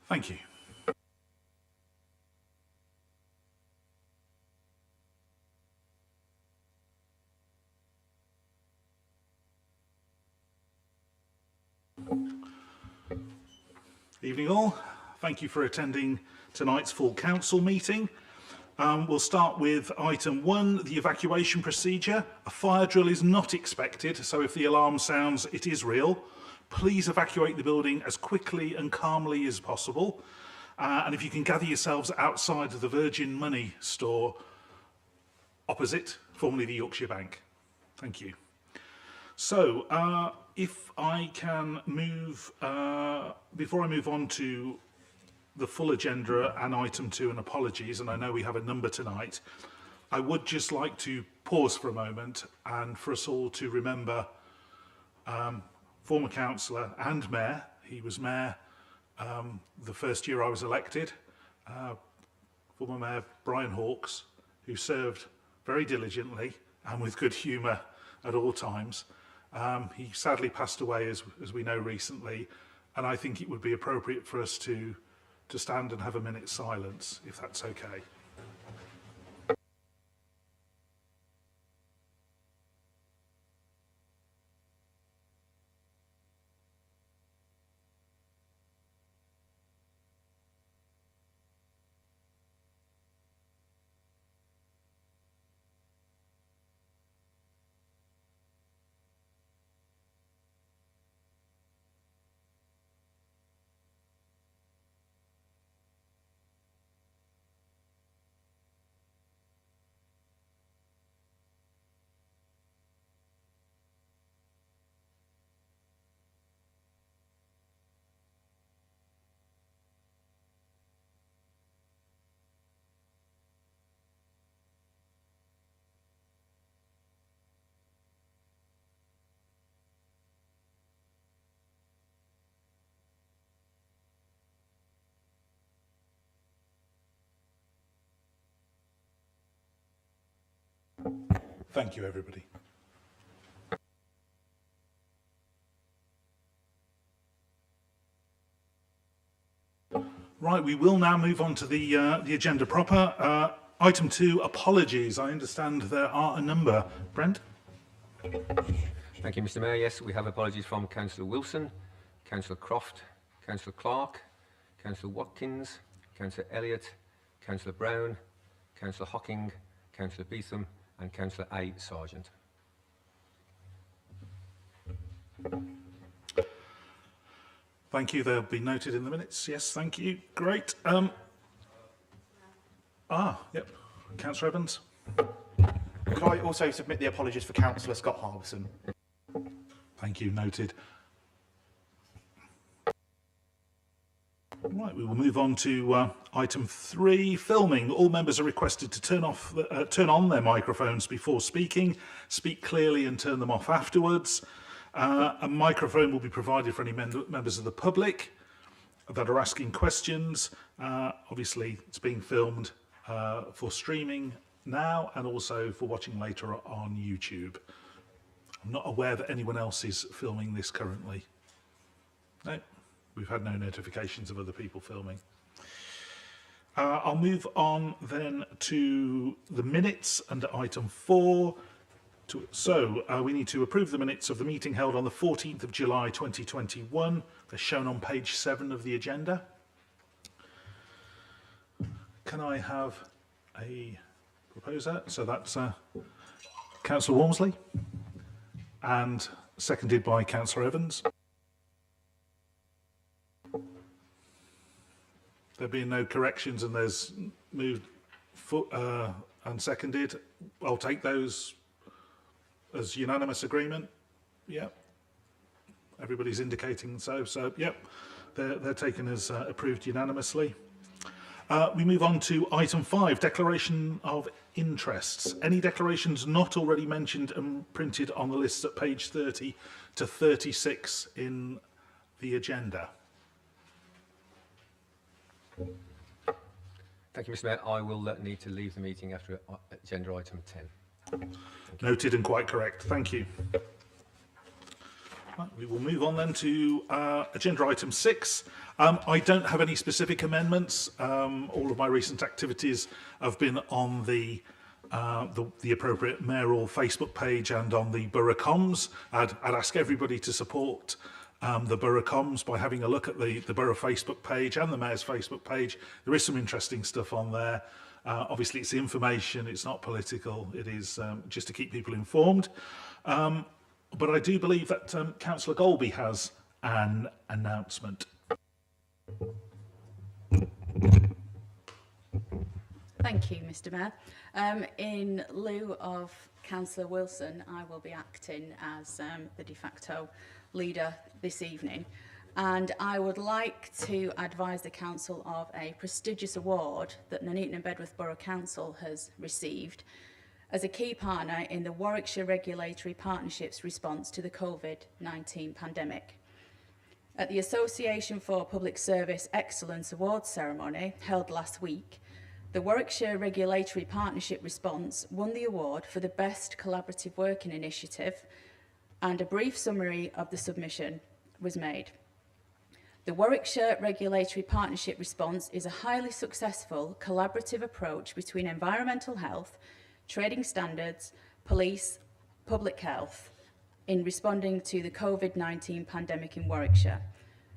Thank you. Evening all. Thank you for attending tonight's full council meeting. We'll start with item 1, the evacuation procedure. A fire drill is not expected, so if the alarm sounds, it is real. Please evacuate the building as quickly and calmly as possible. And if you can gather yourselves outside of the Virgin Money store opposite, formerly the Yorkshire Bank. Thank you. So, if I can move, before I move on to the full agenda and item 2, and apologies, and I know we have a number tonight, I would just like to pause for a moment and for us all to remember former councillor and mayor. He was mayor the first year I was elected, former mayor Brian Hawkes, who served very diligently and with good humour at all times. He sadly passed away, as we know, recently, and I think it would be appropriate for us to stand and have a minute's silence, if that's okay. Thank you, everybody. Right, we will now move on to the agenda proper. Item 2, apologies. I understand there are a number. Brent? Thank you, Mr. Mayor. Yes, we have apologies from Councillor Wilson, Councillor Croft, Councillor Clark, Councillor Watkins, Councillor Elliott, Councillor Brown, Councillor Hocking, Councillor Beetham, and Councillor A. Sargent. Thank you. They'll be noted in the minutes. Yes, thank you. Great. Yep. Councillor Evans. Could I also submit the apologies for Councillor Scott Harbison? Thank you. Noted. Right, we will move on to item 3, filming. All members are requested to turn on their microphones before speaking, speak clearly and turn them off afterwards. A microphone will be provided for any members of the public that are asking questions. Obviously, it's being filmed for streaming now and also for watching later on YouTube. I'm not aware that anyone else is filming this currently. No. We've had no notifications of other people filming. I'll move on then to the minutes under item 4. We need to approve the minutes of the meeting held on the 14th of July 2021. They're shown on page 7 of the agenda. Can I have a proposer? So that's Councillor Walmsley and seconded by Councillor Evans. There being no corrections and there's moved and seconded, I'll take those as unanimous agreement. Yep. Everybody's indicating so. So, yep, they're taken as approved unanimously. We move on to item 5, declaration of interests. Any declarations not already mentioned and printed on the list at page 30 to 36 in the agenda. Thank you, Mr. Mayor. I will need to leave the meeting after agenda item 10. Noted and quite correct. Thank you. Right, we will move on then to agenda item 6. I don't have any specific amendments. All of my recent activities have been on the appropriate mayoral Facebook page and on the Borough Comms. I'd ask everybody to support the Borough Comms by having a look at the Borough Facebook page and the Mayor's Facebook page. There is some interesting stuff on there. Obviously, it's information, it's not political, it is just to keep people informed. But I do believe that Councillor Golby has an announcement. Thank you, Mr Mayor. In lieu of Councillor Wilson, I will be acting as the de facto leader this evening. And I would like to advise the Council of a prestigious award that Nuneaton and Bedworth Borough Council has received as a key partner in the Warwickshire Regulatory Partnership's response to the COVID-19 pandemic. At the Association for Public Service Excellence Awards ceremony held last week, the Warwickshire Regulatory Partnership response won the award for the Best Collaborative Working Initiative, and a brief summary of the submission was made. The Warwickshire Regulatory Partnership response is a highly successful collaborative approach between environmental health, trading standards, police, public health in responding to the COVID-19 pandemic in Warwickshire.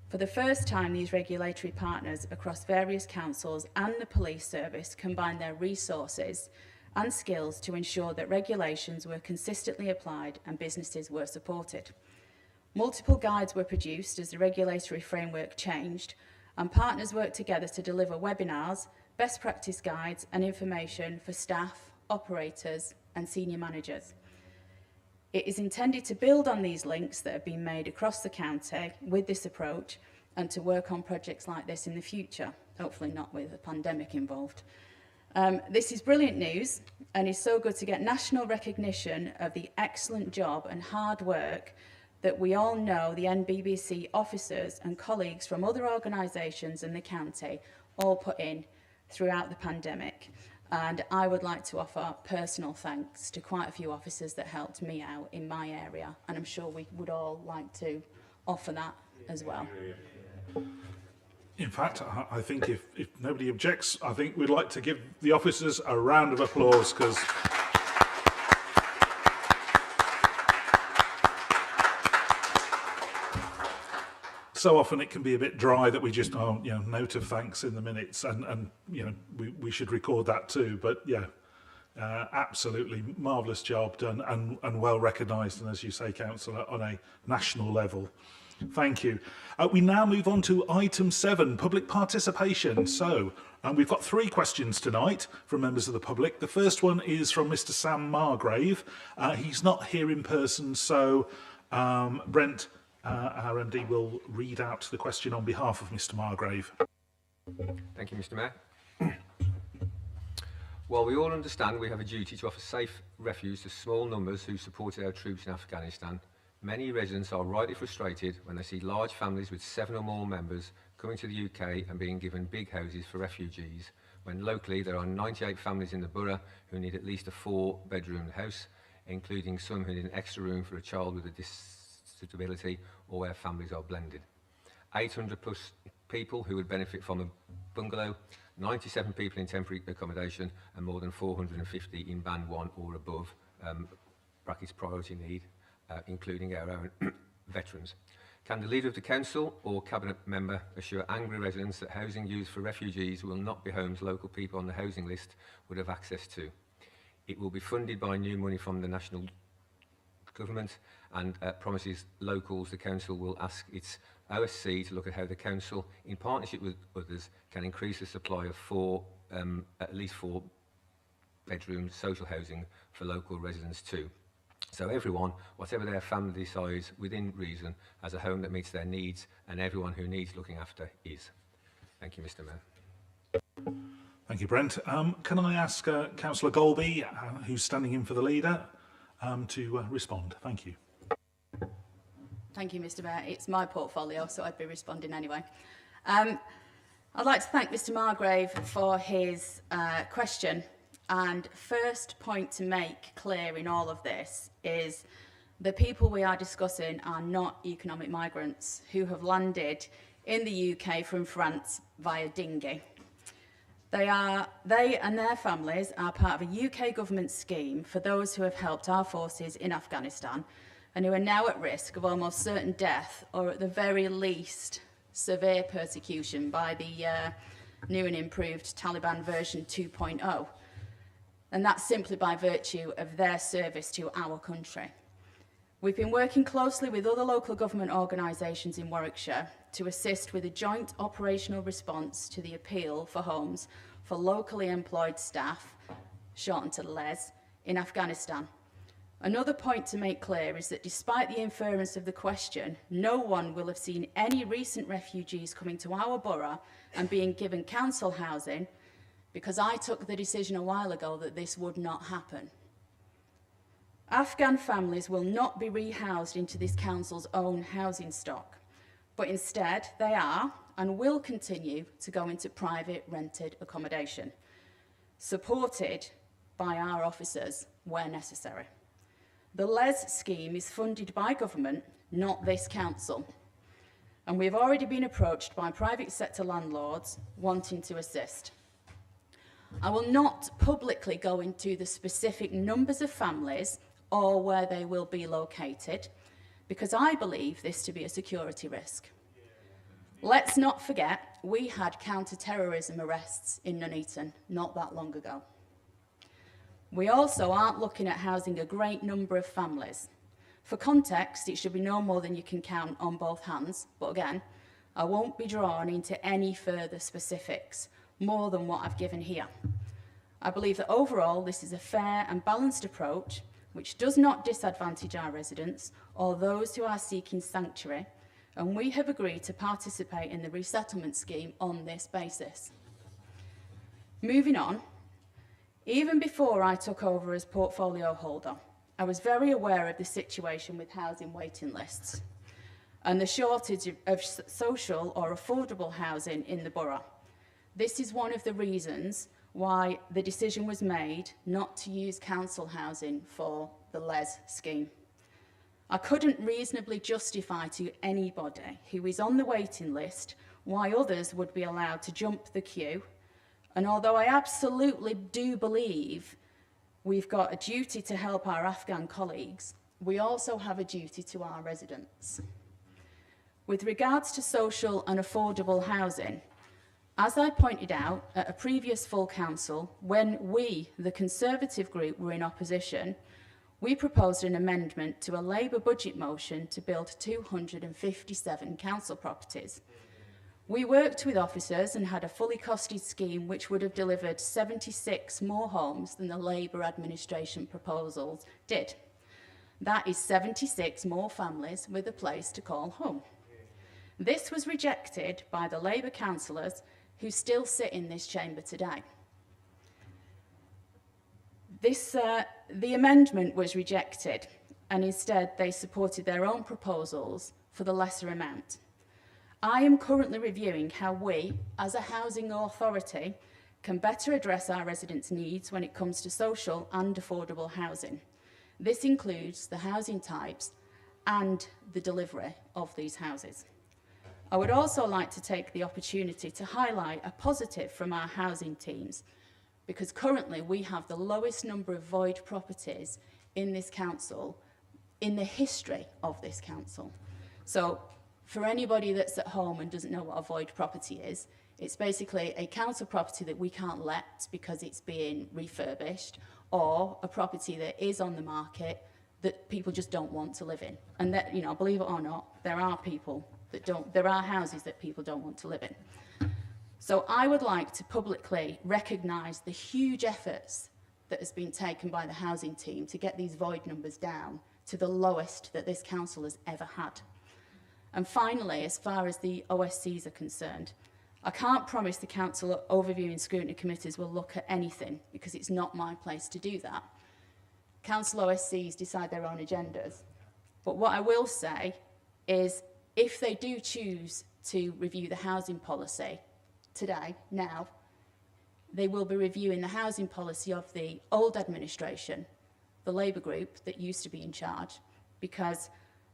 For the first time, these regulatory partners across various councils and the police service combined their resources and skills to ensure that regulations were consistently applied and businesses were supported. Multiple guides were produced as the regulatory framework changed, and partners worked together to deliver webinars, best practice guides and information for staff, operators and senior managers. It is intended to build on these links that have been made across the county with this approach and to work on projects like this in the future, hopefully not with a pandemic involved. This is brilliant news and is so good to get national recognition of the excellent job and hard work that we all know the NBBC officers and colleagues from other organisations in the county all put in throughout the pandemic. And I would like to offer personal thanks to quite a few officers that helped me out in my area, and I'm sure we would all like to offer that as well. In fact, I think if nobody objects, I think we'd like to give the officers a round of applause, because so often it can be a bit dry that we just, note of thanks in the minutes, and we should record that too. But yeah, absolutely marvellous job done and well recognised, and as you say, Councillor, on a national level. Thank you. We now move on to item 7, public participation. So we've got 3 questions tonight from members of the public. The first one is from Mr. Sam Margrave. He's not here in person, so Brent, our MD, will read out the question on behalf of Mr. Margrave. Thank you, Mr. Mayor. While we all understand we have a duty to offer safe refuge to small numbers who supported our troops in Afghanistan, many residents are rightly frustrated when they see large families with 7 or more members coming to the UK and being given big houses for refugees, when locally there are 98 families in the borough who need at least a 4-bedroom house, including some who need an extra room for a child with a disability or where families are blended. 800 plus people who would benefit from a bungalow, 97 people in temporary accommodation and more than 450 in band 1 or above, brackets priority need, including our own veterans. Can the leader of the council or cabinet member assure angry residents that housing used for refugees will not be homes local people on the housing list would have access to? It will be funded by new money from the national government and promises locals the council will ask its OSC to look at how the council, in partnership with others, can increase the supply of at least 4-bedroom social housing for local residents too. So everyone, whatever their family size, within reason, has a home that meets their needs, and everyone who needs looking after is. Thank you, Mr. Mayor. Thank you, Brent. Can I ask Councillor Golby, who's standing in for the leader, to respond? Thank you. Thank you, Mr Mayor. It's my portfolio, so I'd be responding anyway. I'd like to thank Mr Margrave for his question. And first point to make clear in all of this is The people we are discussing are not economic migrants who have landed in the UK from France via dinghy. They and their families are part of a UK government scheme for those who have helped our forces in Afghanistan and who are now at risk of almost certain death or at the very least severe persecution by the new and improved Taliban version 2.0. And that's simply by virtue of their service to our country. We've been working closely with other local government organisations in Warwickshire to assist with a joint operational response to the appeal for homes for locally employed staff, shortened to LES, in Afghanistan. Another point to make clear is that despite the inference of the question, no one will have seen any recent refugees coming to our borough and being given council housing, because I took the decision a while ago that this would not happen. Afghan families will not be rehoused into this council's own housing stock, but instead they are and will continue to go into private rented accommodation, supported by our officers where necessary. The LES scheme is funded by government, not this council, and we've already been approached by private sector landlords wanting to assist. I will not publicly go into the specific numbers of families or where they will be located, because I believe this to be a security risk. Let's not forget, we had counter-terrorism arrests in Nuneaton not that long ago. We also aren't looking at housing a great number of families. For context, it should be no more than you can count on both hands, but again, I won't be drawn into any further specifics, more than what I've given here. I believe that overall this is a fair and balanced approach which does not disadvantage our residents or those who are seeking sanctuary, and we have agreed to participate in the resettlement scheme on this basis. Moving on, even before I took over as portfolio holder, I was very aware of the situation with housing waiting lists and the shortage of social or affordable housing in the borough. This is one of the reasons why the decision was made not to use council housing for the LES scheme. I couldn't reasonably justify to anybody who is on the waiting list why others would be allowed to jump the queue. And although I absolutely do believe we've got a duty to help our Afghan colleagues, we also have a duty to our residents. With regards to social and affordable housing, as I pointed out at a previous full council, when we, the Conservative group, were in opposition, we proposed an amendment to a Labour budget motion to build 257 council properties. We worked with officers and had a fully costed scheme which would have delivered 76 more homes than the Labour administration proposals did. That is 76 more families with a place to call home. This was rejected by the Labour councillors who still sit in this chamber today. The amendment was rejected, and instead they supported their own proposals for the lesser amount. I am currently reviewing how we, as a housing authority, can better address our residents' needs when it comes to social and affordable housing. This includes the housing types and the delivery of these houses. I would also like to take the opportunity to highlight a positive from our housing teams, because currently we have the lowest number of void properties in this council, in the history of this council. So for anybody that's at home and doesn't know what a void property is, it's basically a council property that we can't let because it's being refurbished, or a property that is on the market that people just don't want to live in. And that, you know, believe it or not, there are houses that people don't want to live in. So I would like to publicly recognise the huge efforts that has been taken by the housing team to get these void numbers down to the lowest that this council has ever had. And finally, as far as the OSCs are concerned, I can't promise the council overview and scrutiny committees will look at anything, because it's not my place to do that. Council OSCs decide their own agendas. But what I will say is, if they do choose to review the housing policy today, now, they will be reviewing the housing policy of the old administration, the Labour group that used to be in charge, because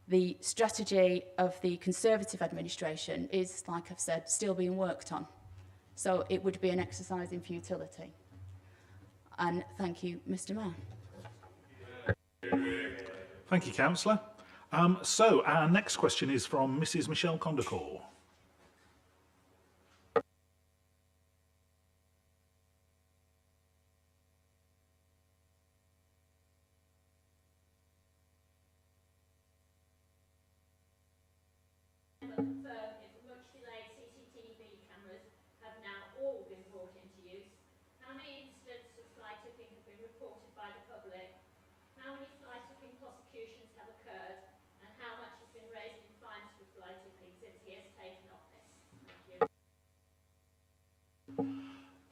the strategy of the Conservative administration is, like I've said, still being worked on. So it would be an exercise in futility. And thank you, Mr. Mayor. Thank you, Councillor. So our next question is from Mrs. Michelle Condacor.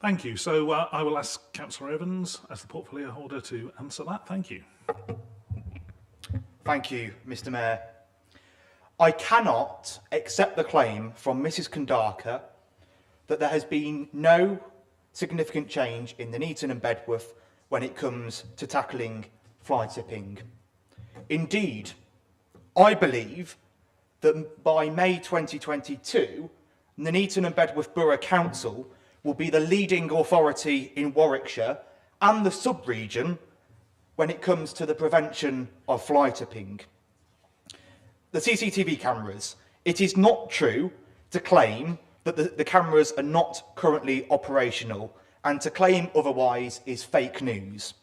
Thank you. So I will ask Councillor Evans, as the portfolio holder, to answer that. Thank you. Thank you, Mr. Mayor. I cannot accept the claim from Mrs. Kondaka that there has been no significant change in Nuneaton and Bedworth when it comes to tackling fly tipping. Indeed, I believe that by May 2022, Nuneaton and Bedworth Borough Council will be the leading authority in Warwickshire and the sub-region when it comes to the prevention of fly tipping. The CCTV cameras. It is not true to claim that the cameras are not currently operational, and to claim otherwise is fake news.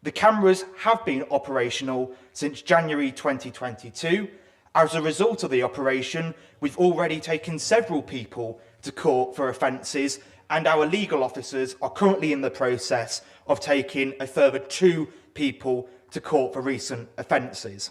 The cameras have been operational since January 2022. As a result of the operation, we've already taken several people to court for offences, and our legal officers are currently in the process of taking a further 2 people to court for recent offences.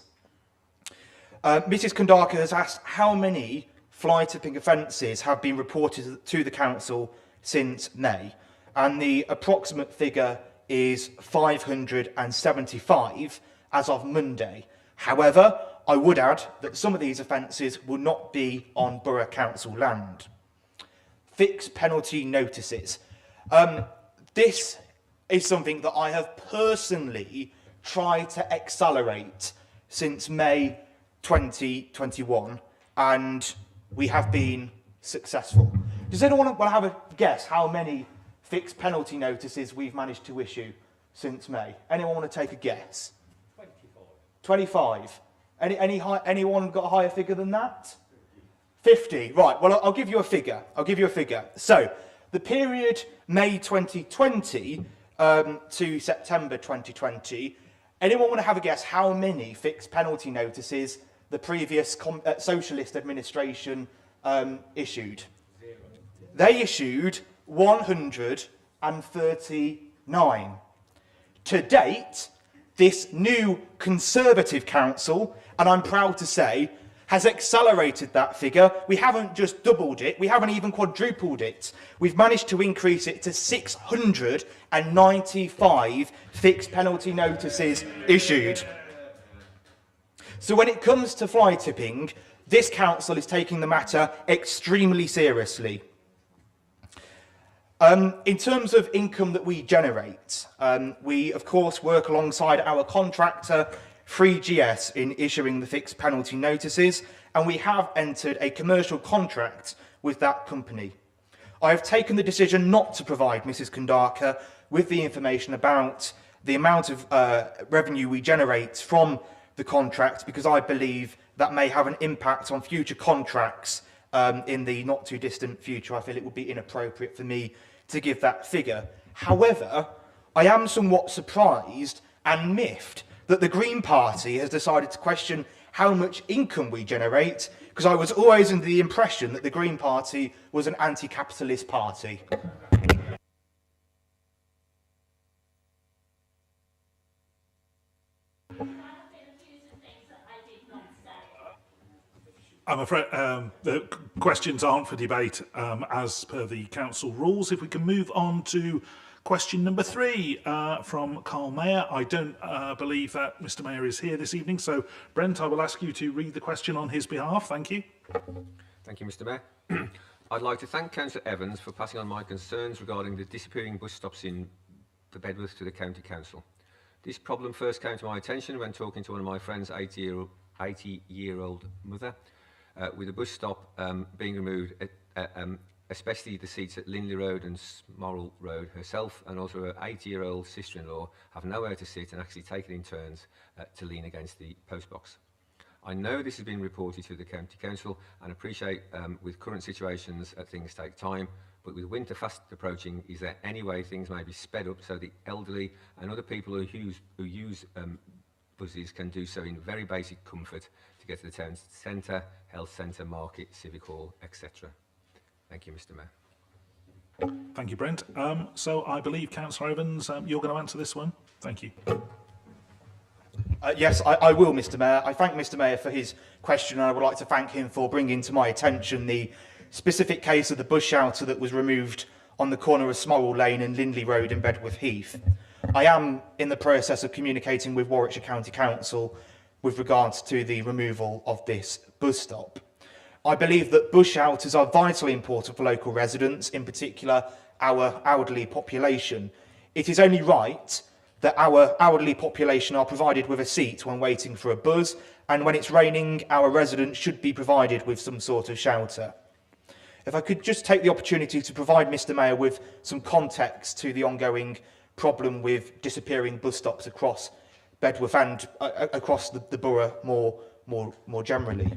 Mrs. Kondaka has asked how many fly tipping offences have been reported to the council since May, and the approximate figure is 575 as of Monday. However, I would add that some of these offences will not be on Borough Council land. Fixed penalty notices. This is something that I have personally tried to accelerate since May 2021, and we have been successful. Does anyone want to have a guess how many fixed penalty notices we've managed to issue since May? Anyone want to take a guess? 25. Anyone got a higher figure than that? 50. Right, well, I'll give you a figure. So, the period May 2020 to September 2020, anyone want to have a guess how many fixed penalty notices the previous socialist administration issued? 0. They issued 139. To date, this new Conservative council, and I'm proud to say, has accelerated that figure. We haven't just doubled it, we haven't even quadrupled it. We've managed to increase it to 695 fixed penalty notices issued. So when it comes to fly tipping, this council is taking the matter extremely seriously. In terms of income that we generate, we of course work alongside our contractor 3GS in issuing the fixed penalty notices, and we have entered a commercial contract with that company. I have taken the decision not to provide Mrs. Kondaka with the information about the amount of revenue we generate from the contract, because I believe that may have an impact on future contracts in the not too distant future. I feel it would be inappropriate for me to give that figure. However, I am somewhat surprised and miffed that the Green Party has decided to question how much income we generate, because I was always under the impression that the Green Party was an anti-capitalist party. I'm afraid the questions aren't for debate as per the council rules. If we can move on to question number 3 from Carl Mayer. I don't believe that Mr. Mayer is here this evening, so Brent, I will ask you to read the question on his behalf. Thank you. Thank you, Mr. Mayor. I'd like to thank Councillor Evans for passing on my concerns regarding the disappearing bus stops in the Bedworth to the County Council. This problem first came to my attention when talking to one of my friend's 80-year-old mother, with a bus stop being removed, especially the seats at Lindley Road and Smorrel Road. Herself and also her 80-year-old sister-in-law have nowhere to sit and actually take it in turns to lean against the postbox. I know this has been reported to the County Council and appreciate with current situations things take time, but with winter fast approaching, is there any way things may be sped up so the elderly and other people who use buses can do so in very basic comfort to get to the town centre, health centre, market, civic hall, etc. Thank you, Mr. Mayor. Thank you, Brent. So I believe, Councillor Evans, you're going to answer this one. Thank you. Yes, I will, Mr. Mayor. I thank Mr. Mayor for his question, and I would like to thank him for bringing to my attention the specific case of the bus shelter that was removed on the corner of Smorrel Lane and Lindley Road in Bedworth Heath. I am in the process of communicating with Warwickshire County Council with regards to the removal of this bus stop. I believe that bus shelters are vitally important for local residents, in particular our elderly population. It is only right that our elderly population are provided with a seat when waiting for a bus, and when it's raining, our residents should be provided with some sort of shelter. If I could just take the opportunity to provide Mr. Mayor with some context to the ongoing problem with disappearing bus stops across Bedworth and across the borough more generally.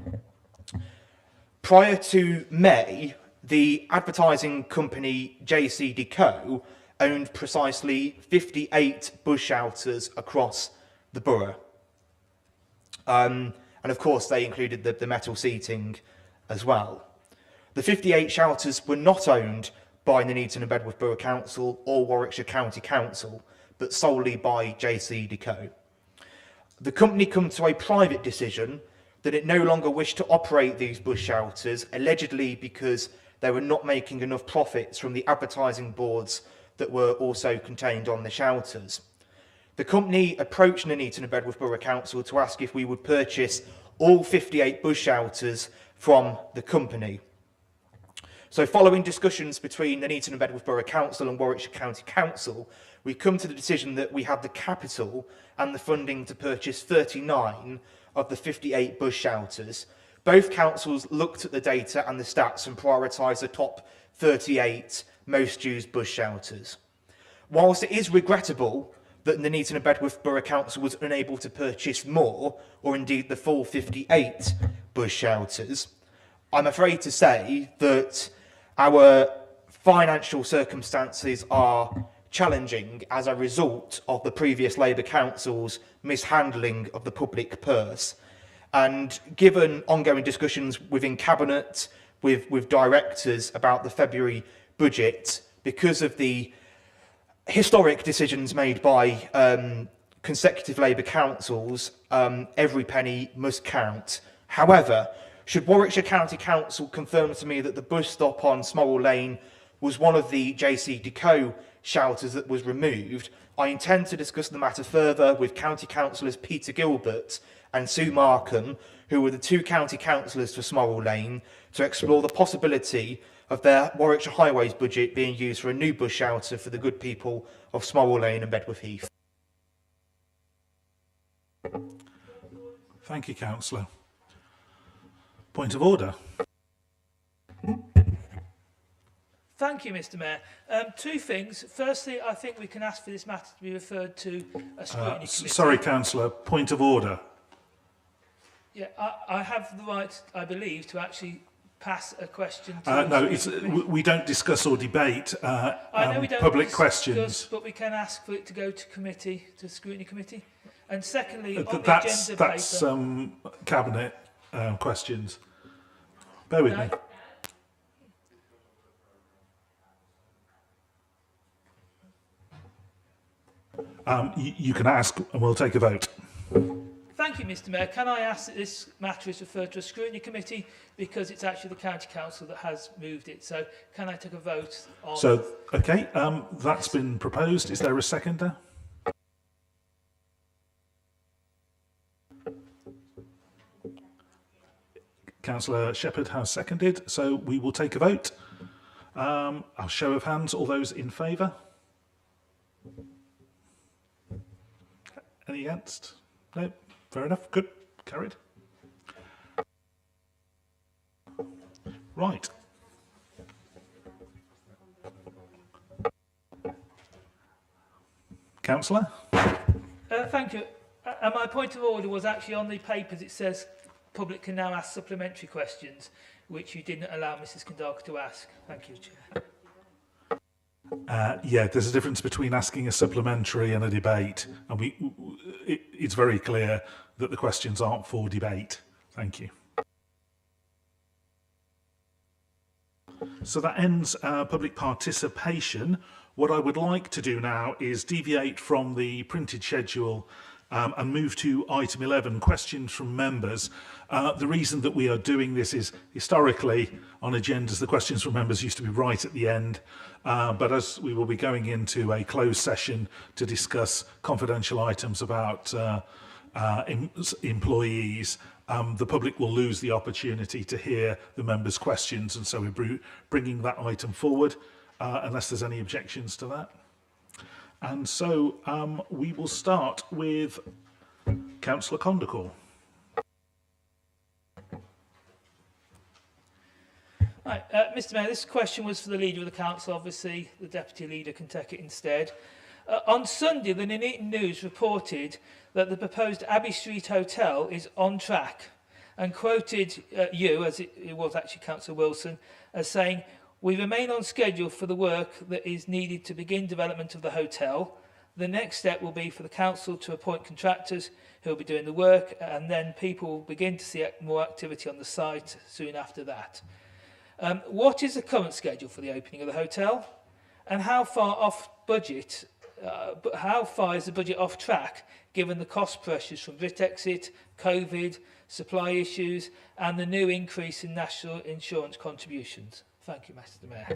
Prior to May, the advertising company JCDecaux owned precisely 58 bus shelters across the borough. And of course, they included the metal seating as well. The 58 shelters were not owned by Nuneaton and Bedworth Borough Council or Warwickshire County Council, but solely by JCDecaux. The company come to a private decision that it no longer wished to operate these bus shelters, allegedly because they were not making enough profits from the advertising boards that were also contained on the shelters. The company approached Nuneaton and Bedworth Borough Council to ask if we would purchase all 58 bus shelters from the company. So following discussions between Nuneaton and Bedworth Borough Council and Warwickshire County Council, we come to the decision that we had the capital and the funding to purchase 39 of the 58 bus shelters. Both councils looked at the data and the stats and prioritised the top 38 most used bus shelters. Whilst it is regrettable that Nuneaton and Bedworth Borough Council was unable to purchase more, or indeed the full 58 bus shelters, I'm afraid to say that our financial circumstances are challenging as a result of the previous Labour Council's mishandling of the public purse. And given ongoing discussions within Cabinet, with directors about the February budget, because of the historic decisions made by consecutive Labour councils, every penny must count. However, should Warwickshire County Council confirm to me that the bus stop on Smorrel Lane was one of the JCDecaux shelters that was removed, I intend to discuss the matter further with County Councillors Peter Gilbert and Sue Markham, who were the two county councillors for Smorrel Lane, to explore the possibility of their Warwickshire Highways budget being used for a new bus shelter for the good people of Smorrel Lane and Bedworth Heath. Thank you, Councillor. Point of order. Thank you, Mr. Mayor. Two things. Firstly, I think we can ask for this matter to be referred to a scrutiny committee. Sorry, Councillor. Point of order. Yeah, I have the right, I believe, to actually pass a question to... No, we don't discuss or debate I know we don't public discuss, questions. but we can ask for it to go to committee, to scrutiny committee. And secondly, on That's the agenda paper... Cabinet questions. Bear with me. You can ask and we'll take a vote. Thank you, Mr. Mayor. Can I ask that this matter is referred to a scrutiny committee, because it's actually the County Council that has moved it. So can I take a vote on... So, okay, that's been proposed. Is there a seconder? Councillor Shepherd has seconded, so we will take a vote. A show of hands, all those in favour? Any against? No? Fair enough. Good. Carried. Right. Councillor? Thank you. And my point of order was actually on the papers it says public can now ask supplementary questions, which you didn't allow Mrs Kandaka to ask. Thank you, Chair. Yeah, there's a difference between asking a supplementary and a debate, and it's very clear that the questions aren't for debate. Thank you. So that ends public participation. What I would like to do now is deviate from the printed schedule and move to item 11, questions from members. The reason that we are doing this is historically on agendas, the questions from members used to be right at the end. But as we will be going into a closed session to discuss confidential items about employees, the public will lose the opportunity to hear the members' questions, and so we're bringing that item forward, unless there's any objections to that. And so we will start with Councillor Condacall. Right, Mr Mayor, this question was for the Leader of the Council. Obviously, the Deputy Leader can take it instead. On Sunday, the Nuneaton News reported that the proposed Abbey Street Hotel is on track and quoted you, as it was actually Councillor Wilson, as saying, "We remain on schedule for the work that is needed to begin development of the hotel. The next step will be for the council to appoint contractors who will be doing the work, and then people will begin to see more activity on the site soon after that." What is the current schedule for the opening of the hotel, and how far off budget? How far is the budget off track, given the cost pressures from Brexit, COVID, supply issues, and the new increase in national insurance contributions? Thank you, Mr Mayor.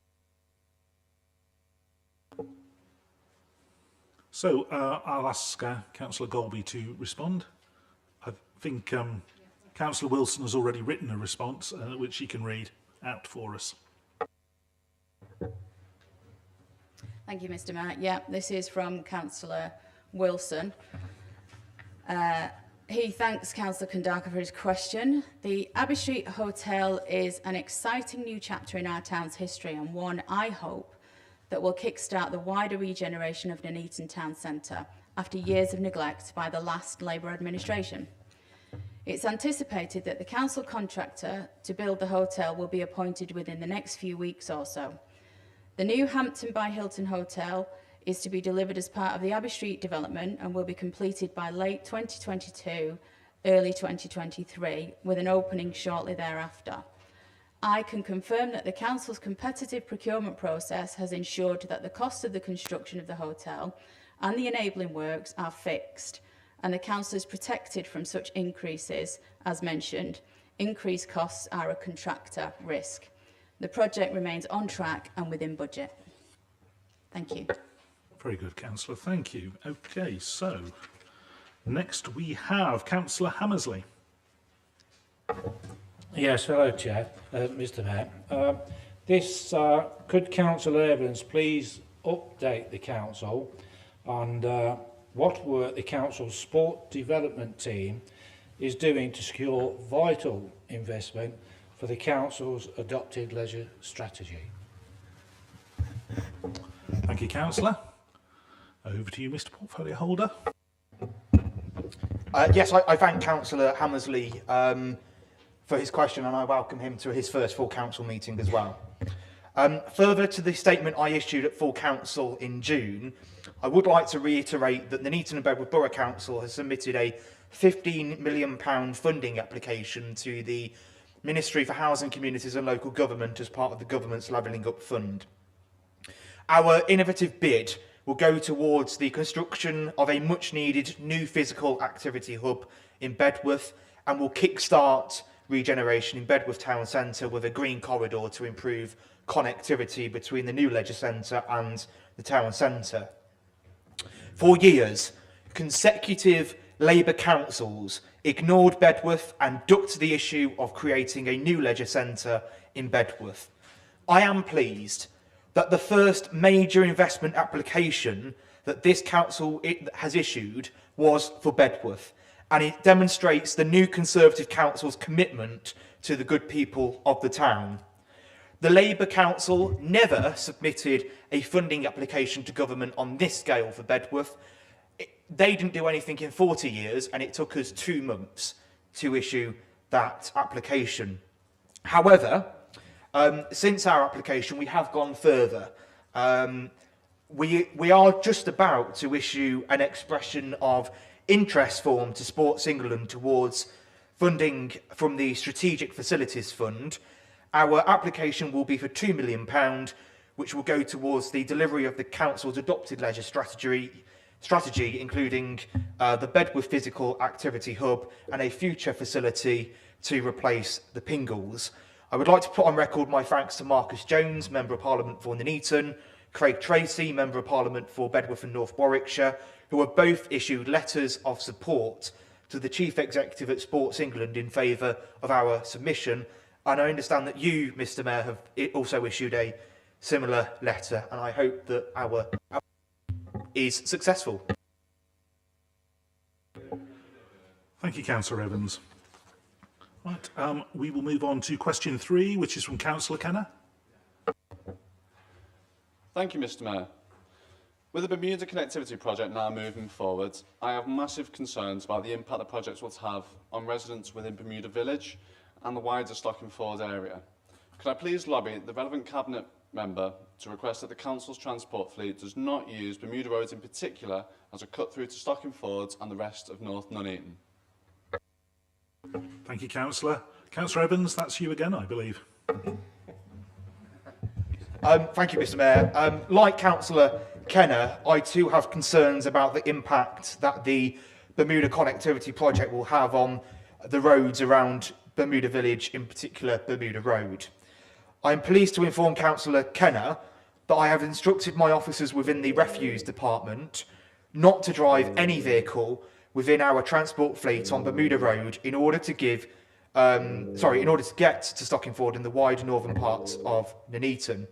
So I'll ask Councillor Golby to respond. I think Councillor Wilson has already written a response, which she can read out for us. Thank you, Mr Mayor. Yeah, this is from Councillor Wilson. He thanks Councillor Kandaka for his question. The Abbey Street Hotel is an exciting new chapter in our town's history, and one, I hope, that will kickstart the wider regeneration of Nuneaton Town Centre after years of neglect by the last Labour administration. It's anticipated that the council contractor to build the hotel will be appointed within the next few weeks or so. The new Hampton by Hilton Hotel is to be delivered as part of the Abbey Street development and will be completed by late 2022, early 2023, with an opening shortly thereafter. I can confirm that the council's competitive procurement process has ensured that the cost of the construction of the hotel and the enabling works are fixed, and the council is protected from such increases. As mentioned, increased costs are a contractor risk. The project remains on track and within budget. Thank you. Very good, Councillor. Thank you. Okay, so next we have Councillor Hammersley. Yes, hello, Chair, Mr Mayor. Could Councillor Evans please update the council on what work the council's sport development team is doing to secure vital investment for the council's adopted leisure strategy? Thank you, Councillor. Over to you, Mr Portfolio Holder. Yes, I thank Councillor Hammersley for his question, and I welcome him to his first full council meeting as well. Further to the statement I issued at full council in June, I would like to reiterate that the Nuneaton and Bedworth Borough Council has submitted a £15 million funding application to the Ministry for Housing, Communities and Local Government as part of the government's Levelling Up Fund. Our innovative bid will go towards the construction of a much needed new physical activity hub in Bedworth, and will kickstart regeneration in Bedworth Town Centre with a green corridor to improve connectivity between the new leisure centre and the town centre. For years, consecutive Labour councils ignored Bedworth and ducked the issue of creating a new leisure centre in Bedworth. I am pleased that the first major investment application that this council has issued was for Bedworth, and it demonstrates the new Conservative Council's commitment to the good people of the town. The Labour Council never submitted a funding application to government on this scale for Bedworth. They didn't do anything in 40 years, and it took us 2 months to issue that application. However, since our application, we have gone further. We are just about to issue an expression of interest form to Sports England towards funding from the Strategic Facilities Fund. Our application will be for £2 million, which will go towards the delivery of the council's adopted leisure strategy, including the Bedworth Physical Activity Hub and a future facility to replace the Pingles. I would like to put on record my thanks to Marcus Jones, Member of Parliament for Nuneaton, Craig Tracy, Member of Parliament for Bedworth and North Warwickshire, who have both issued letters of support to the Chief Executive at Sports England in favour of our submission. And I understand that you, Mr Mayor, have also issued a similar letter, and I hope that our is successful. Thank you, Councillor Evans. Right, we will move on to question 3, which is from Councillor Kenner. Thank you, Mr Mayor. With the Bermuda Connectivity Project now moving forward, I have massive concerns about the impact the project will have on residents within Bermuda Village and the wider Stockingford area. Could I please lobby the relevant Cabinet member to request that the Council's transport fleet does not use Bermuda Road in particular as a cut through to Stockingford and the rest of North Nuneaton? Thank you, Councillor. Councillor Evans, that's you again, I believe. Thank you, Mr Mayor. Like Councillor Kenner, I too have concerns about the impact that the Bermuda Connectivity Project will have on the roads around Bermuda Village, in particular Bermuda Road. I am pleased to inform Councillor Kenner that I have instructed my officers within the Refuse Department not to drive any vehicle within our transport fleet on Bermuda Road in order to get to Stockingford and the wider northern parts of Nuneaton.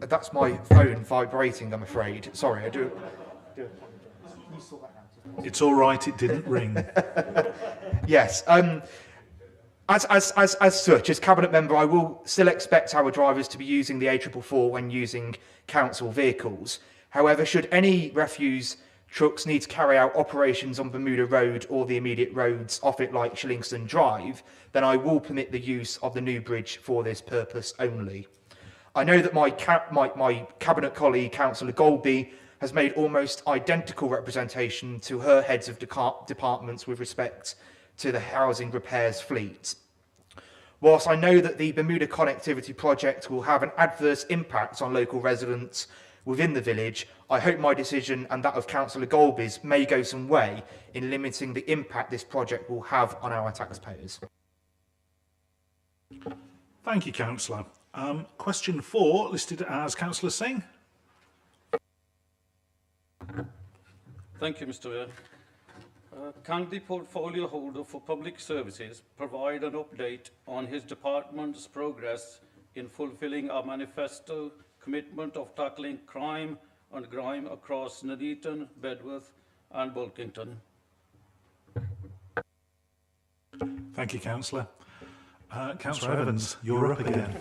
That's my phone vibrating, I'm afraid. Sorry, I do. It's all right, it didn't ring. Yes. As such, as Cabinet member, I will still expect our drivers to be using the A444 when using council vehicles. However, should any refuse trucks need to carry out operations on Bermuda Road or the immediate roads off it like Shillingston Drive, then I will permit the use of the new bridge for this purpose only. I know that my Cabinet colleague, Councillor Golby, has made almost identical representation to her heads of departments with respect to the housing repairs fleet. Whilst I know that the Bermuda Connectivity Project will have an adverse impact on local residents within the village, I hope my decision and that of Councillor Golby's may go some way in limiting the impact this project will have on our taxpayers. Thank you, Councillor. Question 4, listed as Councillor Singh. Thank you, Mr. Mayor. Can the portfolio holder for public services provide an update on his department's progress in fulfilling our manifesto commitment of tackling crime and grime across Nuneaton, Bedworth and Bulkington? Thank you, Councillor. Councillor Evans, you're up again.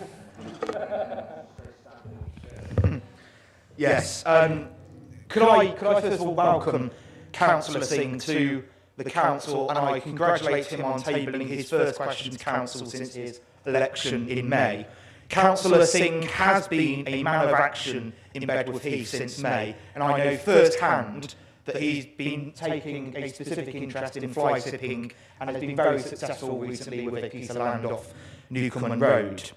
Yes. Could I first of all welcome Councillor Singh to the Council, and I congratulate him on tabling his first question to Council since his election in May. Councillor Singh has been a man of action in Bedworth Heath since May, and I know firsthand that he's been taking a specific interest in fly tipping and has been very successful recently with a piece of land off Newcomen Road.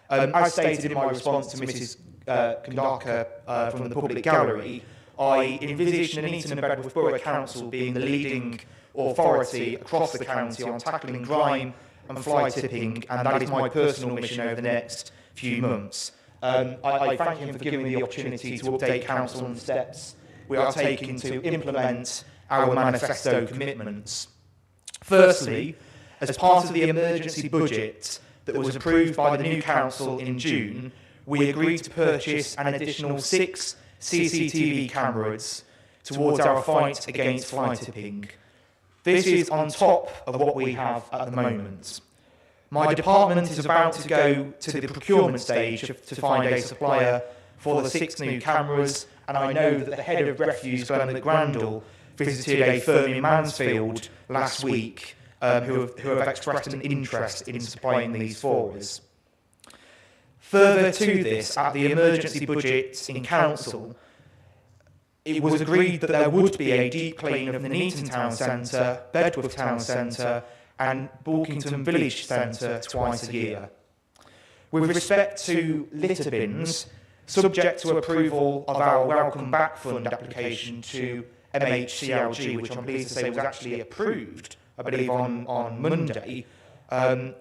As stated in my response to Mrs Kandaka from the public gallery, I envisage Nuneaton and Bedworth Borough Council being the leading authority across the county on tackling grime and fly tipping, and that is my personal mission over the next few months. I thank him for giving me the opportunity to update Council on the steps we are taking to implement our manifesto commitments. Firstly, as part of the emergency budget that was approved by the new council in June, we agreed to purchase an additional 6 CCTV cameras towards our fight against fly tipping. This is on top of what we have at the moment. My department is about to go to the procurement stage to find a supplier for the 6 new cameras, and I know that the head of refuse, Glenn McGrandle, visited a firm in Mansfield last week who have expressed an interest in supplying these for us. Further to this, at the emergency budget in council, it was agreed that there would be a deep clean of the Nuneaton Town Centre, Bedworth Town Centre and Bulkington Village Centre twice a year. With respect to litter bins, subject to approval of our Welcome Back Fund application to MHCLG, which I'm pleased to say was actually approved, I believe, on Monday,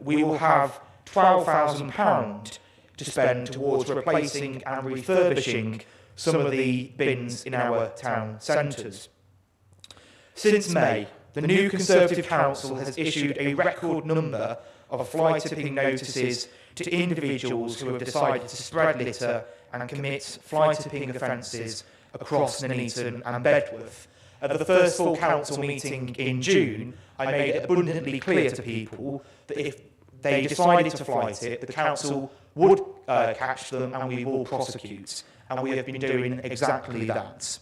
we will have £12,000 to spend towards replacing and refurbishing some of the bins in our town centres. Since May, the new Conservative Council has issued a record number of fly tipping notices to individuals who have decided to spread litter and commit fly tipping offences across Nuneaton and Bedworth. At the first full council meeting in June, I made it abundantly clear to people that if they decided to fly tip, the council would catch them and we will prosecute. And we have been doing exactly that.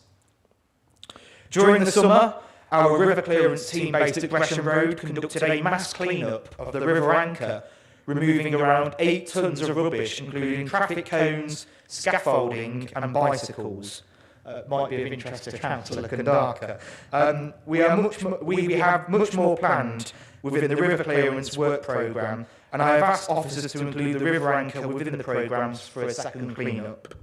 During the summer, our river clearance team based at Gresham Road conducted a mass clean-up of the river anchor, removing around 8 tonnes of rubbish, including traffic cones, scaffolding and bicycles. Might be of interest to Councillor Kandaka. We have much more planned within the river clearance work programme, and I have asked officers to include the river anchor within the programmes for a second clean-up.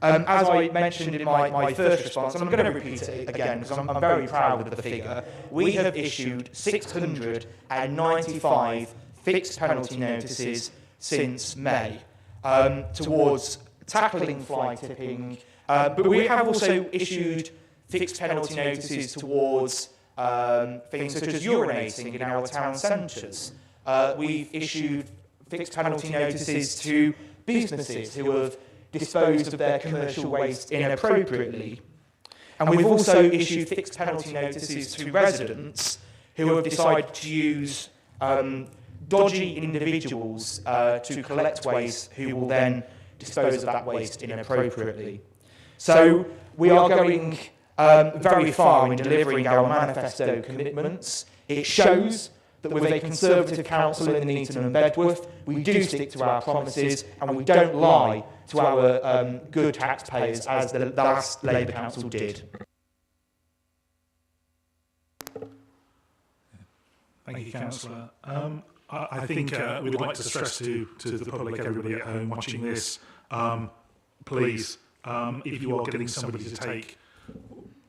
As I mentioned in my first response, and I'm going to repeat it again because I'm very proud of the figure, we have issued 695 fixed penalty notices since May towards tackling fly tipping, but we have also issued fixed penalty notices towards things such as urinating in our town centres. We've issued fixed penalty notices to businesses who have disposed of their commercial waste inappropriately. And we've also issued fixed penalty notices to residents who have decided to use dodgy individuals to collect waste who will then dispose of that waste inappropriately. So we are going very far in delivering our manifesto commitments. It shows that with a Conservative council in Nuneaton and Bedworth, we do stick to our promises and we don't lie to our good taxpayers as the last Labour council did. Thank you, Councillor. I think we'd like to stress to the public, everybody at home watching this, please, if you are getting somebody to take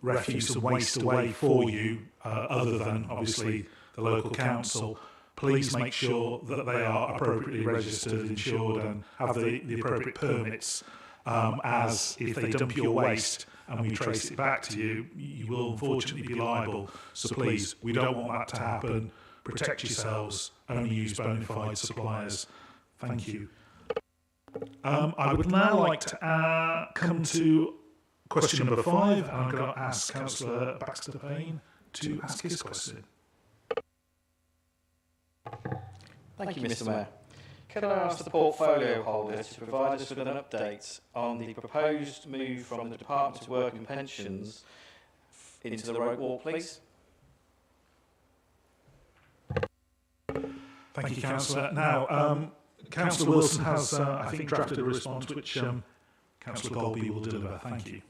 refuse and waste away for you, other than obviously the local council, please make sure that they are appropriately registered, insured and have the appropriate permits, as if they dump your waste and we trace it back to you, you will unfortunately be liable. So please, we don't want that to happen. Protect yourselves, only use bona fide suppliers. Thank you. I would now like to come to question number 5, and I'm going to ask Councillor Baxter-Payne to ask his question. Thank you, Mr. Mayor. Could I ask the portfolio holder to provide us with an update on the proposed move from the Department of Work and Pensions into the Rope Walk, please? Thank you, Councillor. Now, Councillor Wilson has, I think, drafted a response which Councillor Golby will deliver. Thank you.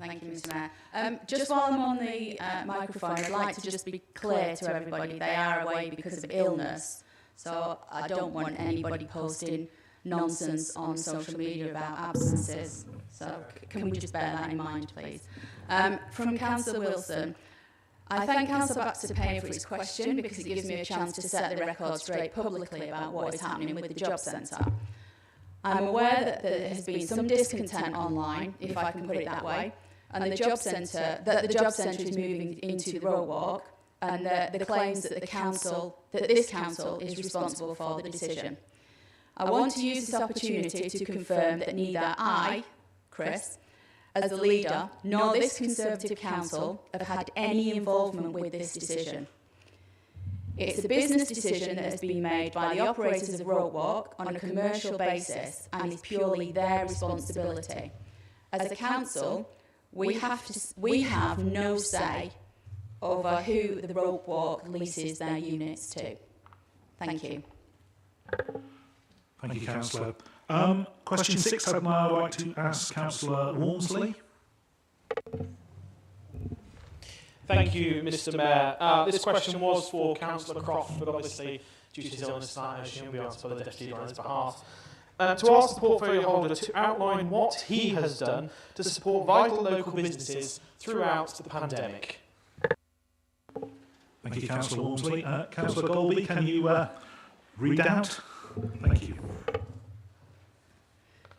Thank you, Mr. Mayor. Just while I'm on the microphone, I'd like to just be clear to everybody, they are away because of illness. So I don't want anybody posting nonsense on social media about absences. So can we just bear that in mind, please? From Councillor Wilson, I thank Councillor Baxter-Payne for his question because it gives me a chance to set the record straight publicly about what is happening with the Job Centre. I'm aware that there has been some discontent online, if I can put it that way, and the Job Centre is moving into the Road Walk, and the claims that this council is responsible for the decision. I want to use this opportunity to confirm that neither I, Chris, as the leader, nor this Conservative Council have had any involvement with this decision. It's a business decision that has been made by the operators of Rope Walk on a commercial basis and is purely their responsibility. As a council, we have no say over who the Rope Walk leases their units to. Thank you. Thank you, Councillor. Question 6, I'd now like to ask Councillor Walmsley. Thank you, Mr Mayor. This question was for Councillor Croft, but obviously, due to his illness tonight, she will be answered by the Deputy Leader on his behalf. To ask the portfolio holder to outline what he has done to support vital local businesses throughout the pandemic. Thank you, Councillor Walmsley. Councillor Golby, can you read out? Thank you.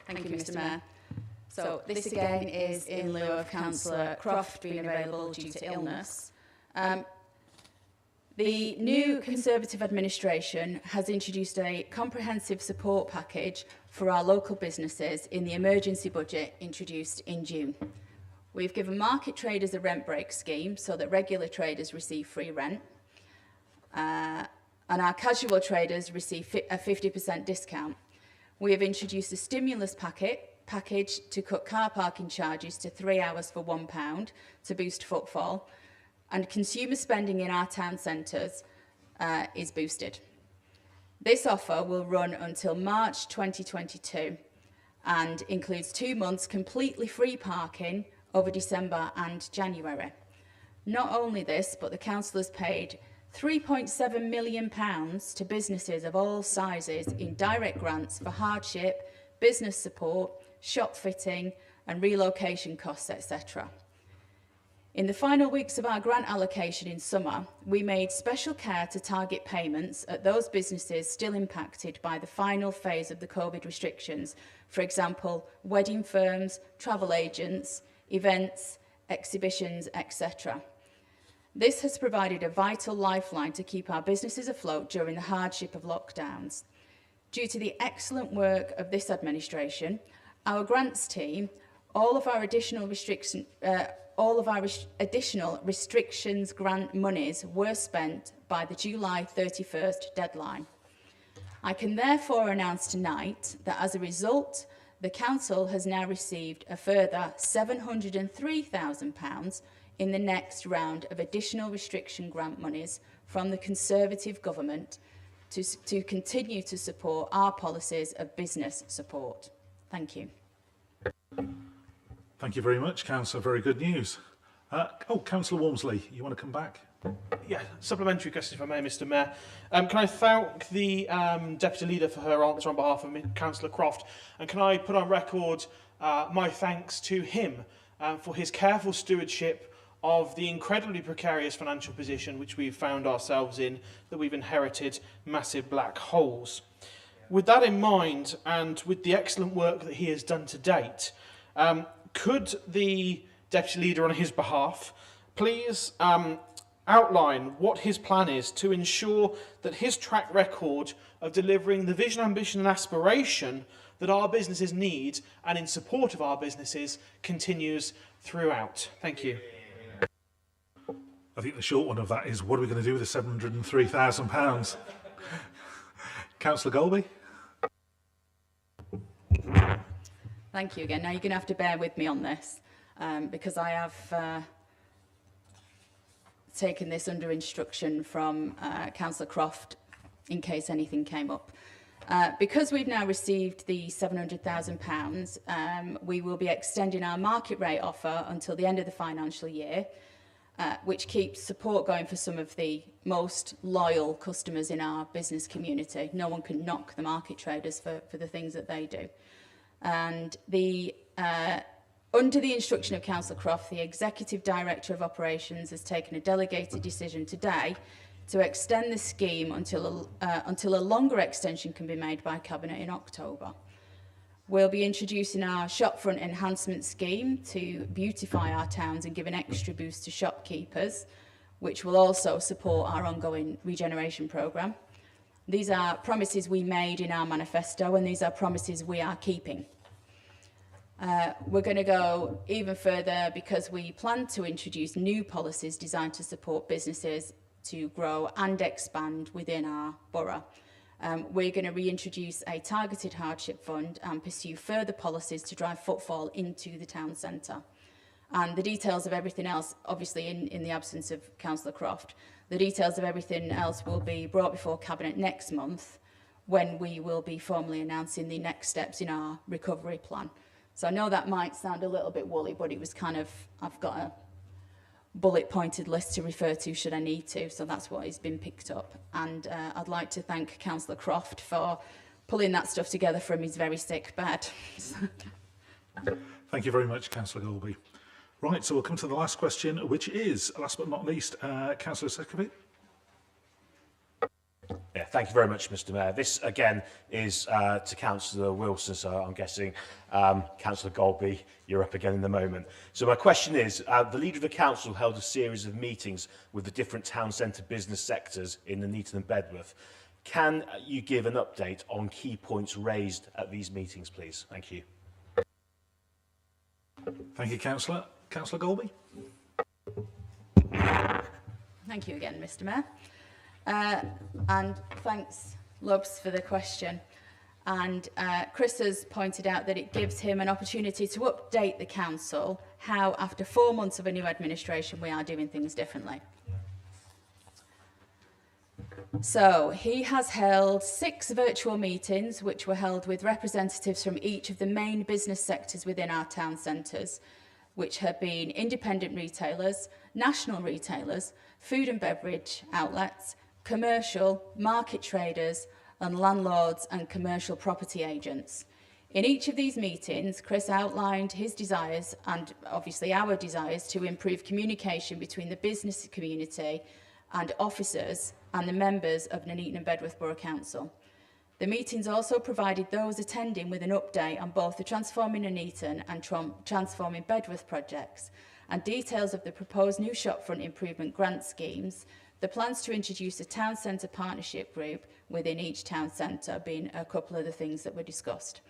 Thank you, Mr Mayor. So this again is in lieu of Councillor Croft being available due to illness. The new Conservative administration has introduced a comprehensive support package for our local businesses in the emergency budget introduced in June. We've given market traders a rent break scheme so that regular traders receive free rent, and our casual traders receive a 50% discount. We have introduced a stimulus package to cut car parking charges to 3 hours for £1 to boost footfall, and consumer spending in our town centres is boosted. This offer will run until March 2022 and includes 2 months completely free parking over December and January. Not only this, but the council has paid £3.7 million to businesses of all sizes in direct grants for hardship, business support, shop fitting and relocation costs, etc. In the final weeks of our grant allocation in summer, we made special care to target payments at those businesses still impacted by the final phase of the COVID restrictions, for example, wedding firms, travel agents, events, exhibitions, etc. This has provided a vital lifeline to keep our businesses afloat during the hardship of lockdowns. Due to the excellent work of this administration, our grants team, all of our additional restrictions grant monies were spent by the July 31st deadline. I can therefore announce tonight that as a result, the council has now received a further £703,000 in the next round of additional restriction grant monies from the Conservative government to continue to support our policies of business support. Thank you. Thank you very much, Councillor. Very good news. Councillor Walmsley, you want to come back? Yeah, supplementary question if I may, Mr Mayor. Can I thank the Deputy Leader for her answer on behalf of Councillor Croft, and can I put on record my thanks to him for his careful stewardship of the incredibly precarious financial position which we've found ourselves in, that we've inherited massive black holes. With that in mind, and with the excellent work that he has done to date, could the Deputy Leader on his behalf please outline what his plan is to ensure that his track record of delivering the vision, ambition and aspiration that our businesses need and in support of our businesses continues throughout? Thank you. I think the short one of that is, what are we going to do with the £703,000? Councillor Golby? Thank you again. Now you're going to have to bear with me on this because I have taken this under instruction from Councillor Croft in case anything came up. Because we've now received the £700,000, we will be extending our market rate offer until the end of the financial year, which keeps support going for some of the most loyal customers in our business community. No one can knock the market traders for the things that they do. And under the instruction of Councillor Croft, the Executive Director of Operations has taken a delegated decision today to extend the scheme until a longer extension can be made by Cabinet in October. We'll be introducing our shopfront enhancement scheme to beautify our towns and give an extra boost to shopkeepers, which will also support our ongoing regeneration programme. These are promises we made in our manifesto, and these are promises we are keeping. We're going to go even further because we plan to introduce new policies designed to support businesses to grow and expand within our borough. We're going to reintroduce a targeted hardship fund and pursue further policies to drive footfall into the town centre. And the details of everything else, obviously in the absence of Councillor Croft, the details of everything else will be brought before Cabinet next month when we will be formally announcing the next steps in our recovery plan. So I know that might sound a little bit woolly, but it was kind of, I've got a bullet pointed list to refer to should I need to, so that's what has been picked up. And I'd like to thank Councillor Croft for pulling that stuff together from his very sick bed. Thank you very much, Councillor Golby. Right, so we'll come to the last question, which is, last but not least, Councillor Sekovic. Yeah, thank you very much, Mr. Mayor. This, again, is to Councillor Wilson, so I'm guessing Councillor Golby, you're up again in the moment. So my question is, the Leader of the Council held a series of meetings with the different town centre business sectors in Nuneaton and Bedworth. Can you give an update on key points raised at these meetings, please? Thank you. Thank you, Councillor. Councillor Golby. Thank you again, Mr. Mayor. And thanks, Lubs, for the question. And Chris has pointed out that it gives him an opportunity to update the council how, after 4 months of a new administration, we are doing things differently. So he has held 6 virtual meetings, which were held with representatives from each of the main business sectors within our town centres, which have been independent retailers, national retailers, food and beverage outlets, commercial, market traders, and landlords and commercial property agents. In each of these meetings, Chris outlined his desires and obviously our desires to improve communication between the business community and officers and the members of Nuneaton and Bedworth Borough Council. The meetings also provided those attending with an update on both the Transforming Nuneaton and Transforming Bedworth projects and details of the proposed new shopfront improvement grant schemes, the plans to introduce a town centre partnership group within each town centre being a couple of the things that were discussed.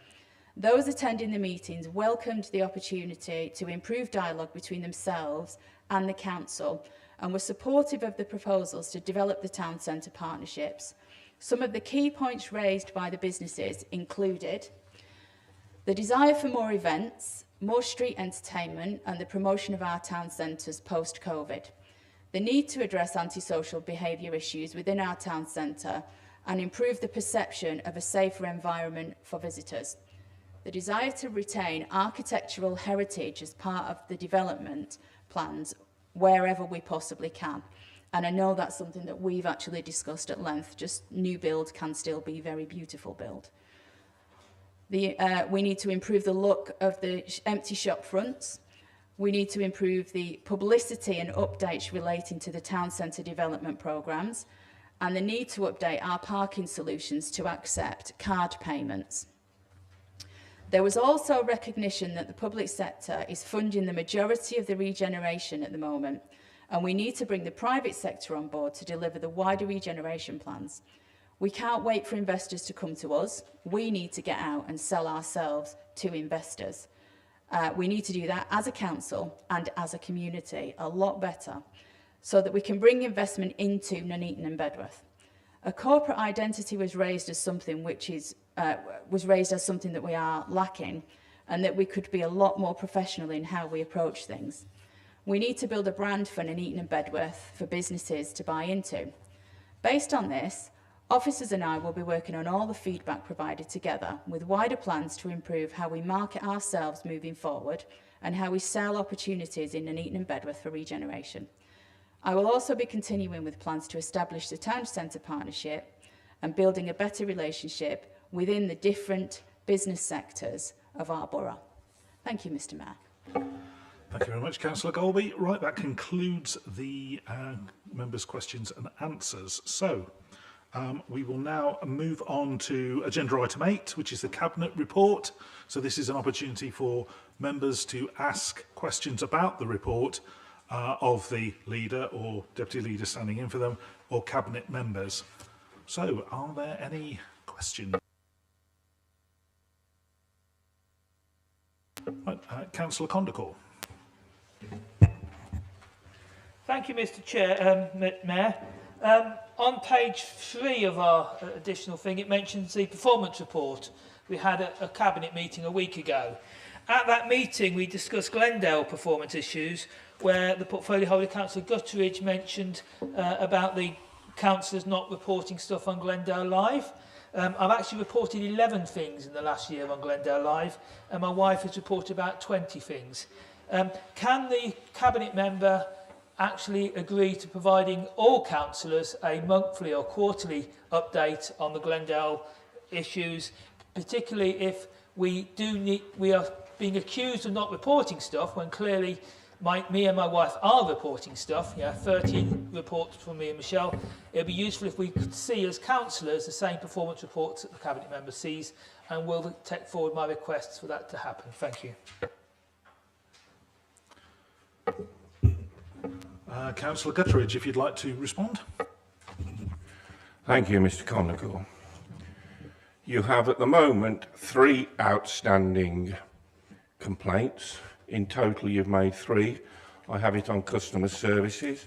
Those attending the meetings welcomed the opportunity to improve dialogue between themselves and the council and were supportive of the proposals to develop the town centre partnerships. Some of the key points raised by the businesses included the desire for more events, more street entertainment and the promotion of our town centres post-COVID, the need to address antisocial behaviour issues within our town centre and improve the perception of a safer environment for visitors, the desire to retain architectural heritage as part of the development plans wherever we possibly can. And I know that's something that we've actually discussed at length, just new build can still be very beautiful build. We need to improve the look of the empty shop fronts. We need to improve the publicity and updates relating to the town centre development programmes and the need to update our parking solutions to accept card payments. There was also recognition that the public sector is funding the majority of the regeneration at the moment, and we need to bring the private sector on board to deliver the wider regeneration plans. We can't wait for investors to come to us. We need to get out and sell ourselves to investors. We need to do that as a council and as a community a lot better so that we can bring investment into Nuneaton and Bedworth. A corporate identity was raised as something that we are lacking and that we could be a lot more professional in how we approach things. We need to build a brand for Nuneaton and Bedworth for businesses to buy into. Based on this, officers and I will be working on all the feedback provided together with wider plans to improve how we market ourselves moving forward and how we sell opportunities in Nuneaton and Bedworth for regeneration. I will also be continuing with plans to establish the town centre partnership and building a better relationship within the different business sectors of our borough. Thank you, Mr. Mayor. Thank you very much, Councillor Golby. Right, that concludes the members' questions and answers. So, we will now move on to agenda item 8, which is the Cabinet report. So this is an opportunity for members to ask questions about the report of the leader or deputy leader standing in for them or Cabinet members. So, are there any questions? Right, Councillor Condacor. Thank you, Mr. Mayor. On page 3 of our additional thing, it mentions the performance report. We had a cabinet meeting a week ago. At that meeting, we discussed Glendale performance issues, where the portfolio holder, Councillor Gutteridge, mentioned about the councillors not reporting stuff on Glendale Live. I've actually reported 11 things in the last year on Glendale Live, and my wife has reported about 20 things. Can the cabinet member actually agree to providing all councillors a monthly or quarterly update on the Glendale issues, particularly if we are being accused of not reporting stuff when clearly me and my wife are reporting stuff, 13 reports from me and Michelle. It would be useful if we could see as councillors the same performance reports that the cabinet member sees, and will take forward my requests for that to happen. Thank you. Councillor Gutteridge, if you'd like to respond. Thank you, Mr. Conagle. You have at the moment 3 outstanding complaints. In total, you've made 3. I have it on customer services.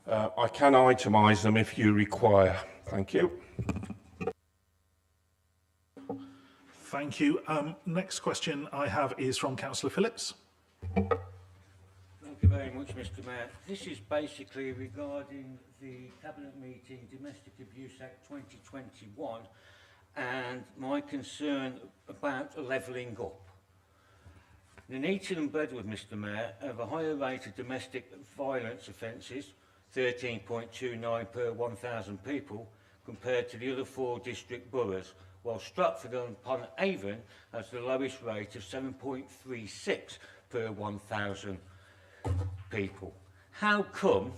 I can itemise them if you require. Thank you. Thank you. Next question I have is from Councillor Phillips. Thank you very much, Mr. Mayor. This is basically regarding the Cabinet meeting, Domestic Abuse Act 2021, and my concern about levelling up. Nuneaton and Bedworth, Mr. Mayor, have a higher rate of domestic violence offences, 13.29 per 1,000 people, compared to the other 4 district boroughs, while Stratford-upon-Avon has the lowest rate of 7.36 per 1,000 people. How come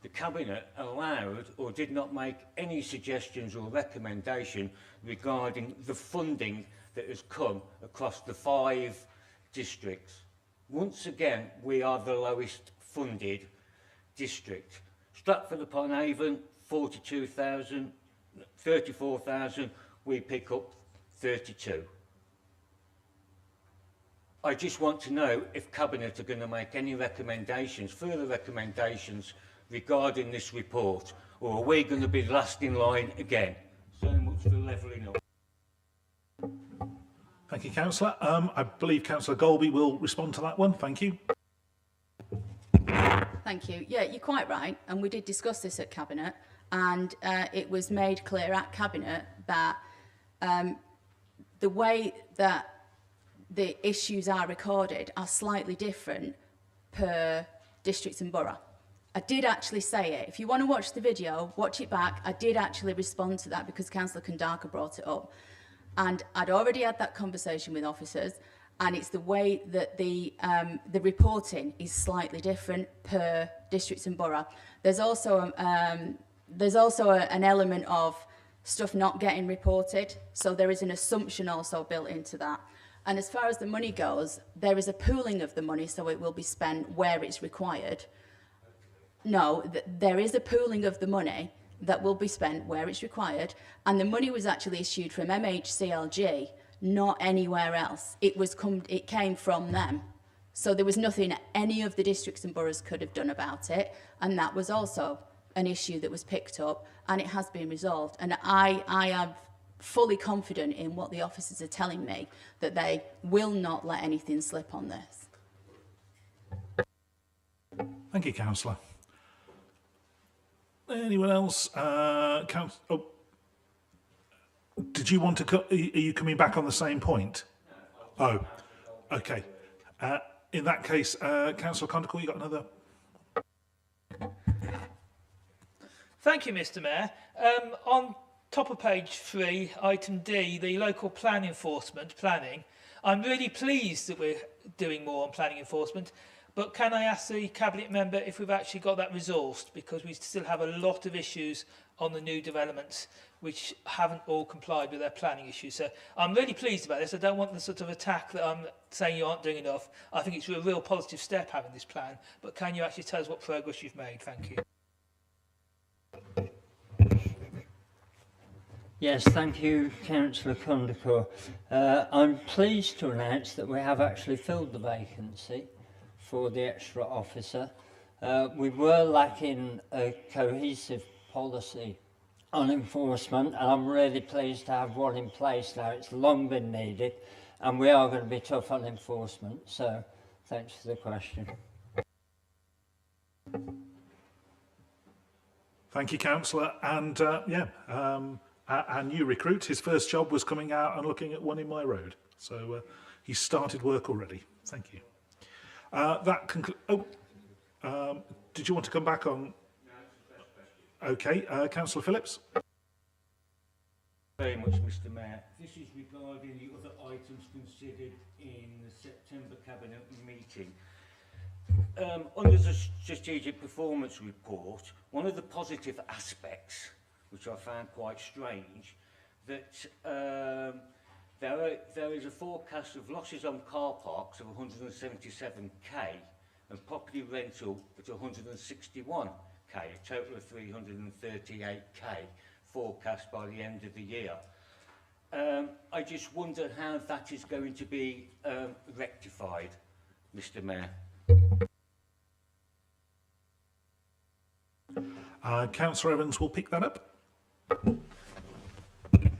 the Cabinet allowed or did not make any suggestions or recommendation regarding the funding that has come across the 5 districts? Once again, we are the lowest funded district. Stratford-upon-Avon, 42,000, 34,000, we pick up 32. I just want to know if Cabinet are going to make any recommendations, further recommendations regarding this report, or are we going to be last in line again? So much for levelling up. Thank you, Councillor. I believe Councillor Golby will respond to that one. Thank you. Thank you. Yeah, you're quite right, and we did discuss this at Cabinet, and it was made clear at Cabinet that the way that the issues are recorded are slightly different per district and borough. I did actually say it. If you want to watch the video, watch it back. I did actually respond to that because Councillor Kandaka brought it up. And I'd already had that conversation with officers, and it's the way that the reporting is slightly different per district and borough. There's also an element of stuff not getting reported, so there is an assumption also built into that. And as far as the money goes, there is a pooling of the money, so it will be spent where it's required. No, there is a pooling of the money that will be spent where it's required, and the money was actually issued from MHCLG, not anywhere else. It came from them. So there was nothing any of the districts and boroughs could have done about it, and that was also an issue that was picked up, and it has been resolved. And I am fully confident in what the officers are telling me, that they will not let anything slip on this. Thank you, Councillor. Anyone else? Did you want to? Are you coming back on the same point? Oh, okay. In that case, Councillor Condacor, you got another? Thank you, Mr. Mayor. On top of page 3, item D, the local plan enforcement planning. I'm really pleased that we're doing more on planning enforcement. But can I ask the Cabinet member if we've actually got that resourced, because we still have a lot of issues on the new developments which haven't all complied with their planning issues. So I'm really pleased about this. I don't want the sort of attack that I'm saying you aren't doing enough. I think it's a real positive step having this plan, but can you actually tell us what progress you've made? Thank you. Yes, thank you, Councillor Condicore. I'm pleased to announce that we have actually filled the vacancy for the extra officer. We were lacking a cohesive policy on enforcement, and I'm really pleased to have one in place now. It's long been needed, and we are going to be tough on enforcement. So, thanks for the question. Thank you, Councillor. And our new recruit, his first job was coming out and looking at one in my road. So he started work already. Thank you. Did you want to come back on? Okay, Councillor Phillips. Very much, Mr. Mayor. This is regarding the other items considered in the September Cabinet meeting. Under the Strategic Performance Report, one of the positive aspects, which I found quite strange, that there is a forecast of losses on car parks of 177k and property rental at 161k, a total of 338k forecast by the end of the year. I just wonder how that is going to be rectified, Mr. Mayor. Councillor Evans will pick that up.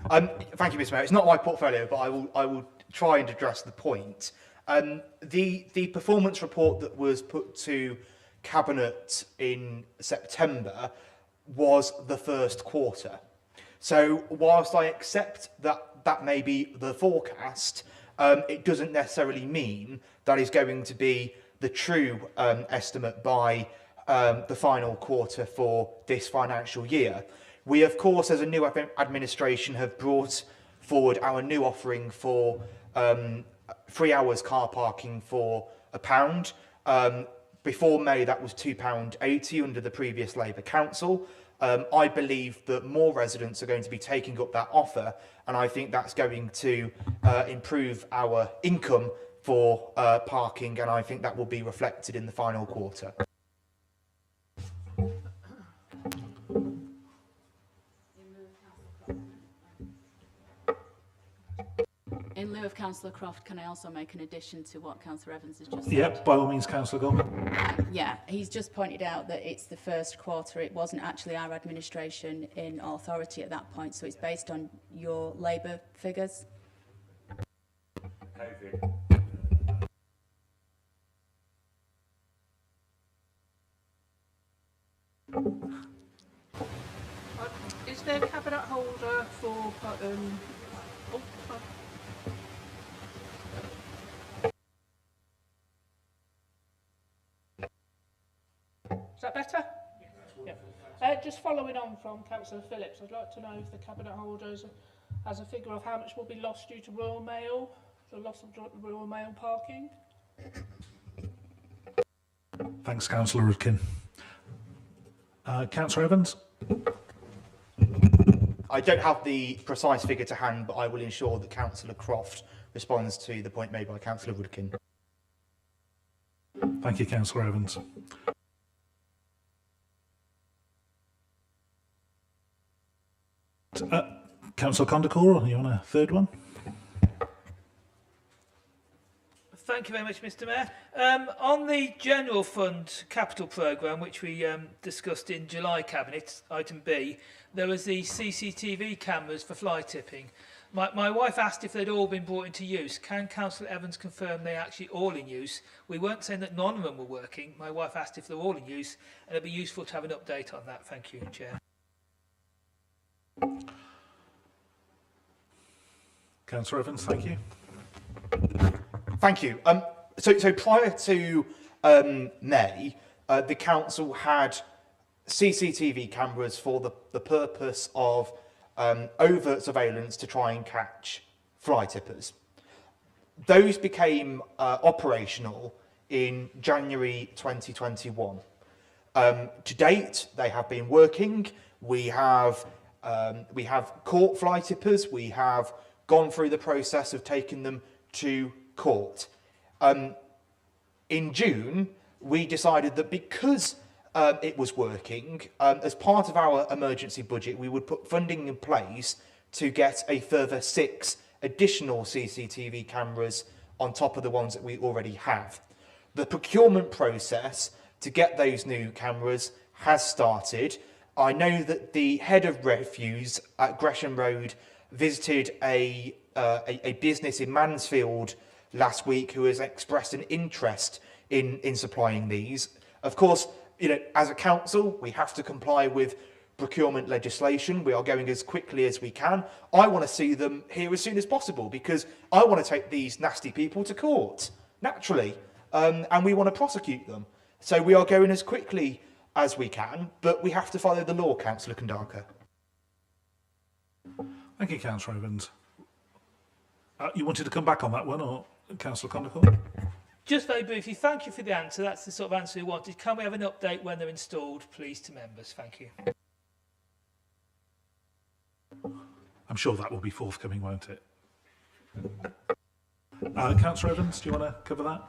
Thank you, Mr. Mayor. It's not my portfolio, but I will try and address the point. The performance report that was put to Cabinet in September was the first quarter. So whilst I accept that that may be the forecast, it doesn't necessarily mean that is going to be the true estimate by the final quarter for this financial year. We, of course, as a new administration, have brought forward our new offering for 3 hours car parking for £1. Before May, that was £2.80 under the previous Labour Council. I believe that more residents are going to be taking up that offer, and I think that's going to improve our income for parking, and I think that will be reflected in the final quarter. In lieu of Councillor Croft, can I also make an addition to what Councillor Evans has just said? Yep, by all means, Councillor Goldman. Yeah, he's just pointed out that it's the first quarter. It wasn't actually our administration in authority at that point, so it's based on your Labour figures. Is there a cabinet holder for... Is that better? Yes. Yeah. Just following on from Councillor Phillips, I'd like to know if the cabinet holder has a figure of how much will be lost due to Royal Mail, the loss of Royal Mail parking. Thanks, Councillor Rudkin. Councillor Evans? I don't have the precise figure to hand, but I will ensure that Councillor Croft responds to the point made by Councillor Rudkin. Thank you, Councillor Evans. Councillor Condicore, you want a third one? Thank you very much, Mr. Mayor. On the General Fund Capital Programme, which we discussed in July Cabinet, item B, there was the CCTV cameras for fly tipping. My wife asked if they'd all been brought into use. Can Councillor Evans confirm they're actually all in use? We weren't saying that none of them were working. My wife asked if they're all in use, and it'd be useful to have an update on that. Thank you, Chair. Councillor Evans, thank you. Thank you. So prior to May, the council had CCTV cameras for the purpose of overt surveillance to try and catch fly tippers. Those became operational in January 2021. To date, they have been working. We have caught fly tippers. We have gone through the process of taking them to court. In June, we decided that because it was working, as part of our emergency budget, we would put funding in place to get a further 6 additional CCTV cameras on top of the ones that we already have. The procurement process to get those new cameras has started. I know that the head of refuse at Gresham Road visited a business in Mansfield last week who has expressed an interest in supplying these. Of course, you know, as a council, we have to comply with procurement legislation. We are going as quickly as we can. I want to see them here as soon as possible because I want to take these nasty people to court, naturally, and we want to prosecute them. So we are going as quickly as we can, but we have to follow the law, Councillor Kandaka. Thank you, Councillor Evans. You wanted to come back on that one, or Councillor Condacall? Just very briefly, thank you for the answer. That's the sort of answer we wanted. Can we have an update when they're installed, please, to members? Thank you. I'm sure that will be forthcoming, won't it? Councillor Evans, do you want to cover that?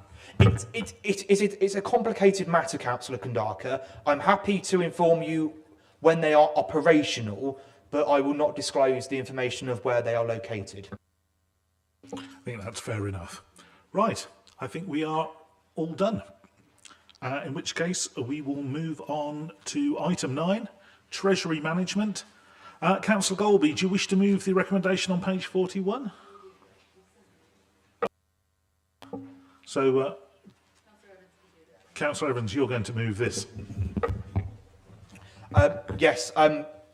It's a complicated matter, Councillor Kandaka. I'm happy to inform you when they are operational, but I will not disclose the information of where they are located. I think that's fair enough. Right, I think we are all done. In which case, we will move on to item 9, Treasury Management. Councillor Golby, do you wish to move the recommendation on page 41? So, Councillor Evans, you're going to move this. Yes,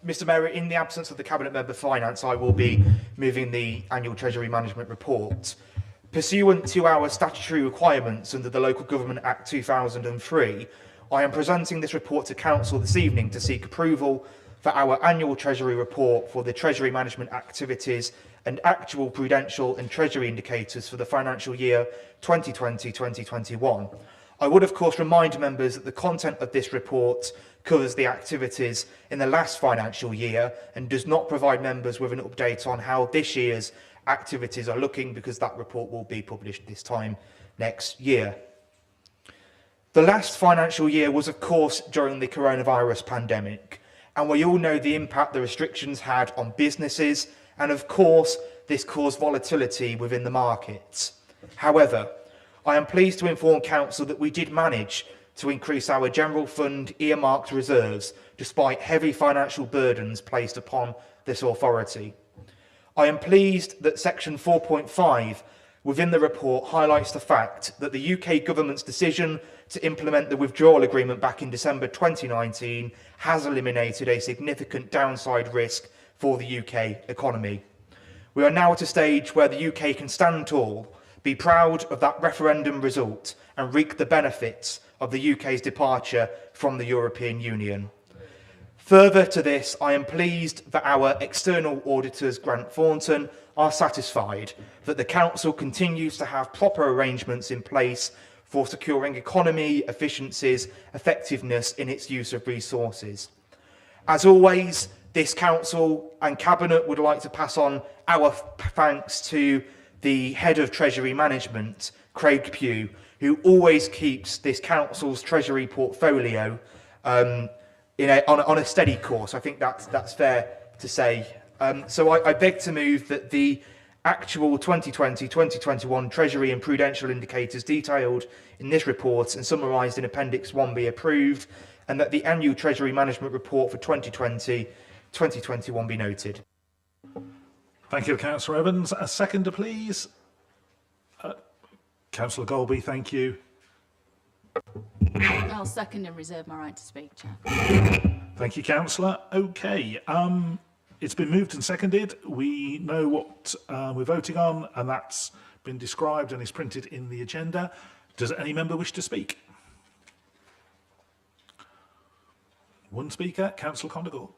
Mr Mayor, in the absence of the Cabinet Member Finance, I will be moving the annual Treasury Management report. Pursuant to our statutory requirements under the Local Government Act 2003, I am presenting this report to Council this evening to seek approval for our annual Treasury report for the Treasury Management activities and actual prudential and Treasury indicators for the financial year 2020-2021. I would of course remind members that the content of this report covers the activities in the last financial year and does not provide members with an update on how this year's activities are looking, because that report will be published this time next year. The last financial year was of course during the coronavirus pandemic, and we all know the impact the restrictions had on businesses, and of course this caused volatility within the markets. However, I am pleased to inform Council that we did manage to increase our general fund earmarked reserves despite heavy financial burdens placed upon this authority. I am pleased that section 4.5 within the report highlights the fact that the UK government's decision to implement the withdrawal agreement back in December 2019 has eliminated a significant downside risk for the UK economy. We are now at a stage where the UK can stand tall, be proud of that referendum result and reap the benefits of the UK's departure from the European Union. Further to this, I am pleased that our external auditors, Grant Thornton, are satisfied that the Council continues to have proper arrangements in place for securing economy, efficiencies, effectiveness in its use of resources. As always, this Council and Cabinet would like to pass on our thanks to the Head of Treasury Management, Craig Pugh, who always keeps this Council's Treasury portfolio on a steady course. I think that's fair to say. So I beg to move that the actual 2020-2021 Treasury and Prudential indicators detailed in this report and summarised in Appendix 1 be approved, and that the annual Treasury Management report for 2020-2021 be noted. Thank you, Councillor Evans. A seconder, please. Councillor Golby, thank you. I'll second and reserve my right to speak, Chair. Thank you, Councillor. Okay, it's been moved and seconded. We know what we're voting on, and that's been described and is printed in the agenda. Does any member wish to speak? One speaker, Councillor Condacall.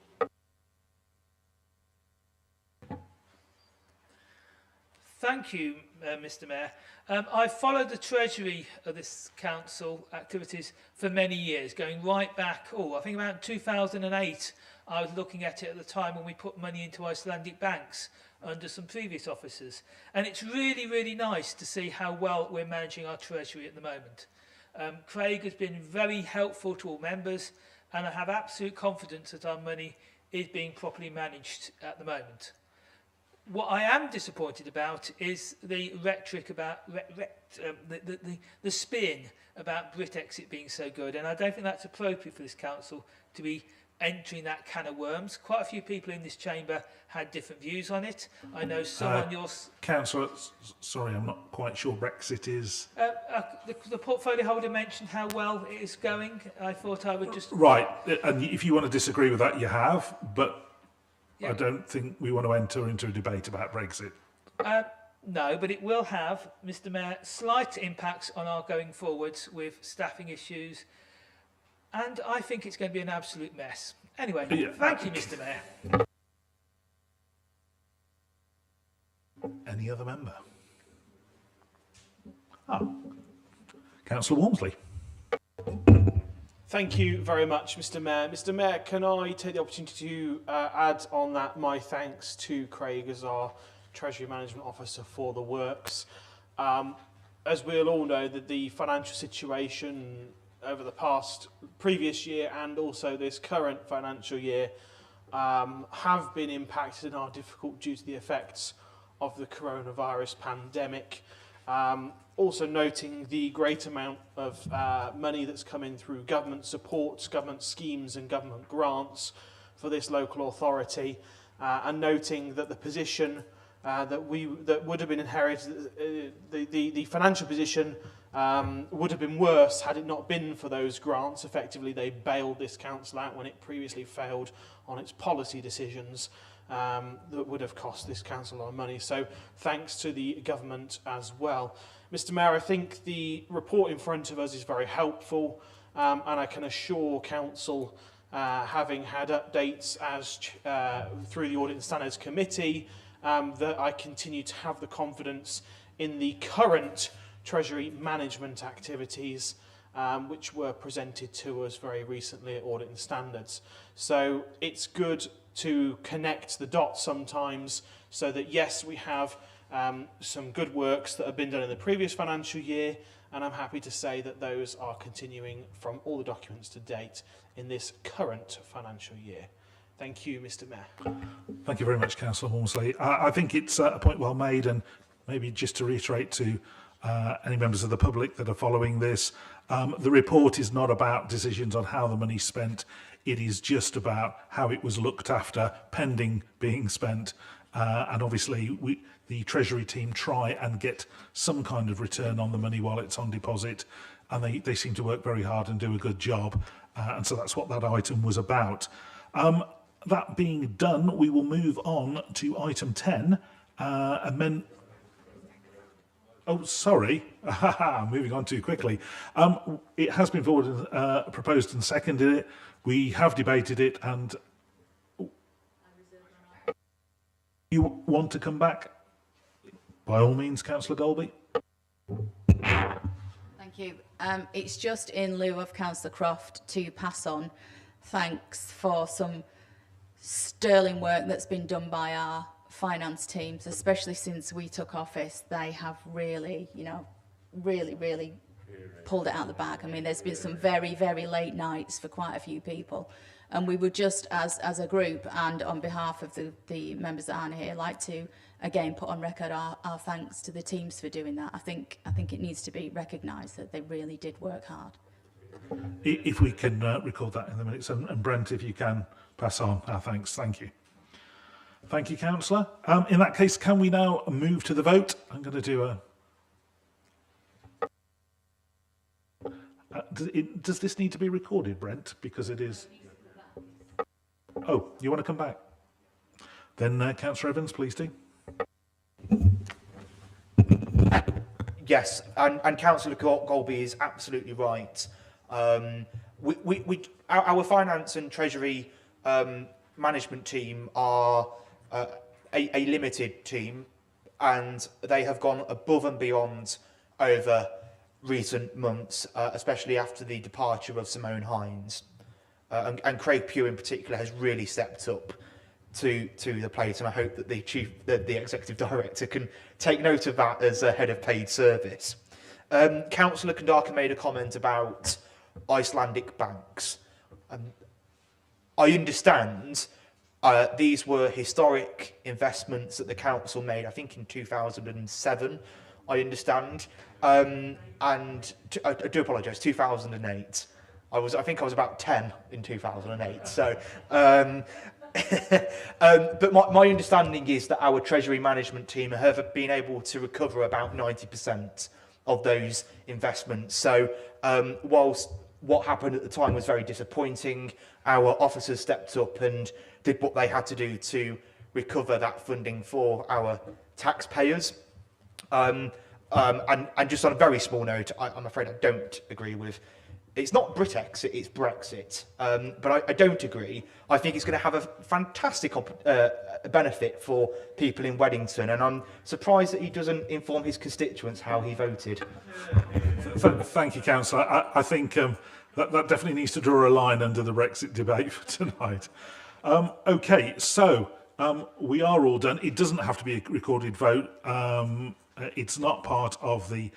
Thank you, Mr Mayor. I've followed the Treasury of this Council activities for many years, going right back, I think about 2008. I was looking at it at the time when we put money into Icelandic banks under some previous officers. And it's really, really nice to see how well we're managing our Treasury at the moment. Craig has been very helpful to all members, and I have absolute confidence that our money is being properly managed at the moment. What I am disappointed about is the rhetoric about the spin about Brexit being so good, and I don't think that's appropriate for this council to be entering that can of worms. Quite a few people in this chamber had different views on it. I know some on your... Councillor, sorry, I'm not quite sure Brexit is... the portfolio holder mentioned how well it is going. I thought I would just... Right, and if you want to disagree with that, you have, but Yeah. I don't think we want to enter into a debate about Brexit. No, but it will have, Mr Mayor, slight impacts on our going forwards with staffing issues, and I think it's going to be an absolute mess. Anyway, Yeah. thank you, Mr Mayor. Any other member? Councillor Walmsley. Thank you very much, Mr Mayor. Mr Mayor, can I take the opportunity to add on that my thanks to Craig as our Treasury Management Officer for the works. As we'll all know, that the financial situation over the previous year and also this current financial year have been impacted and are difficult due to the effects of the coronavirus pandemic. Also noting the great amount of money that's come in through government supports, government schemes and government grants for this local authority, and noting that the position that would have been inherited, the financial position would have been worse had it not been for those grants. Effectively, they bailed this council out when it previously failed on its policy decisions that would have cost this council a lot of money. So thanks to the government as well. Mr Mayor, I think the report in front of us is very helpful, and I can assure council, having had updates as through the Audit and Standards Committee, that I continue to have the confidence in the current Treasury Management activities, which were presented to us very recently at Audit and Standards. So it's good to connect the dots sometimes, so that yes, we have some good works that have been done in the previous financial year, and I'm happy to say that those are continuing from all the documents to date in this current financial year. Thank you, Mr Mayor. Thank you very much, Councillor Walmsley. I think it's a point well made, and maybe just to reiterate to any members of the public that are following this, the report is not about decisions on how the money's spent. It is just about how it was looked after, pending being spent. And obviously, the Treasury team try and get some kind of return on the money while it's on deposit. And they seem to work very hard and do a good job. And so that's what that item was about. That being done, we will move on to item 10. Oh, sorry. Moving on too quickly. It has been forwarded, proposed and seconded it. We have debated it, and you want to come back? By all means, Councillor Golby. Thank you. It's just in lieu of Councillor Croft to pass on thanks for some sterling work that's been done by our finance teams, especially since we took office. They have really, really pulled it out of the bag. I mean, there's been some very, very late nights for quite a few people. And we would just, as a group and on behalf of the members that aren't here, like to, again, put on record our thanks to the teams for doing that. I think it needs to be recognised that they really did work hard. If we can record that in the minutes, and Brent, if you can pass on our thanks. Thank you. Thank you, Councillor. In that case, can we now move to the vote? I'm going to do a... does this need to be recorded, Brent? Because it is... Oh, you want to come back? Then, Councillor Evans, please do. Yes, and Councillor Golby is absolutely right. Our finance and treasury management team are a limited team, and they have gone above and beyond over recent months, especially after the departure of Simone Hines. And Craig Pugh in particular has really stepped up to the plate, and I hope that the executive director can take note of that as a head of paid service. Councillor Kandaka made a comment about Icelandic banks. I understand These were historic investments that the council made, I think in 2007, I understand. I do apologise, 2008. I think I was about 10 in 2008. So, but my understanding is that our Treasury Management team have been able to recover about 90% of those investments. So, whilst what happened at the time was very disappointing, our officers stepped up and did what they had to do to recover that funding for our taxpayers. And just on a very small note, I'm afraid I don't agree with. It's not Brexit, it's Brexit. But I don't agree. I think it's going to have a fantastic benefit for people in Weddington, and I'm surprised that he doesn't inform his constituents how he voted. Thank you, Councillor. I think that definitely needs to draw a line under the Brexit debate for tonight. Okay, so we are all done. It doesn't have to be a recorded vote. It's not part of the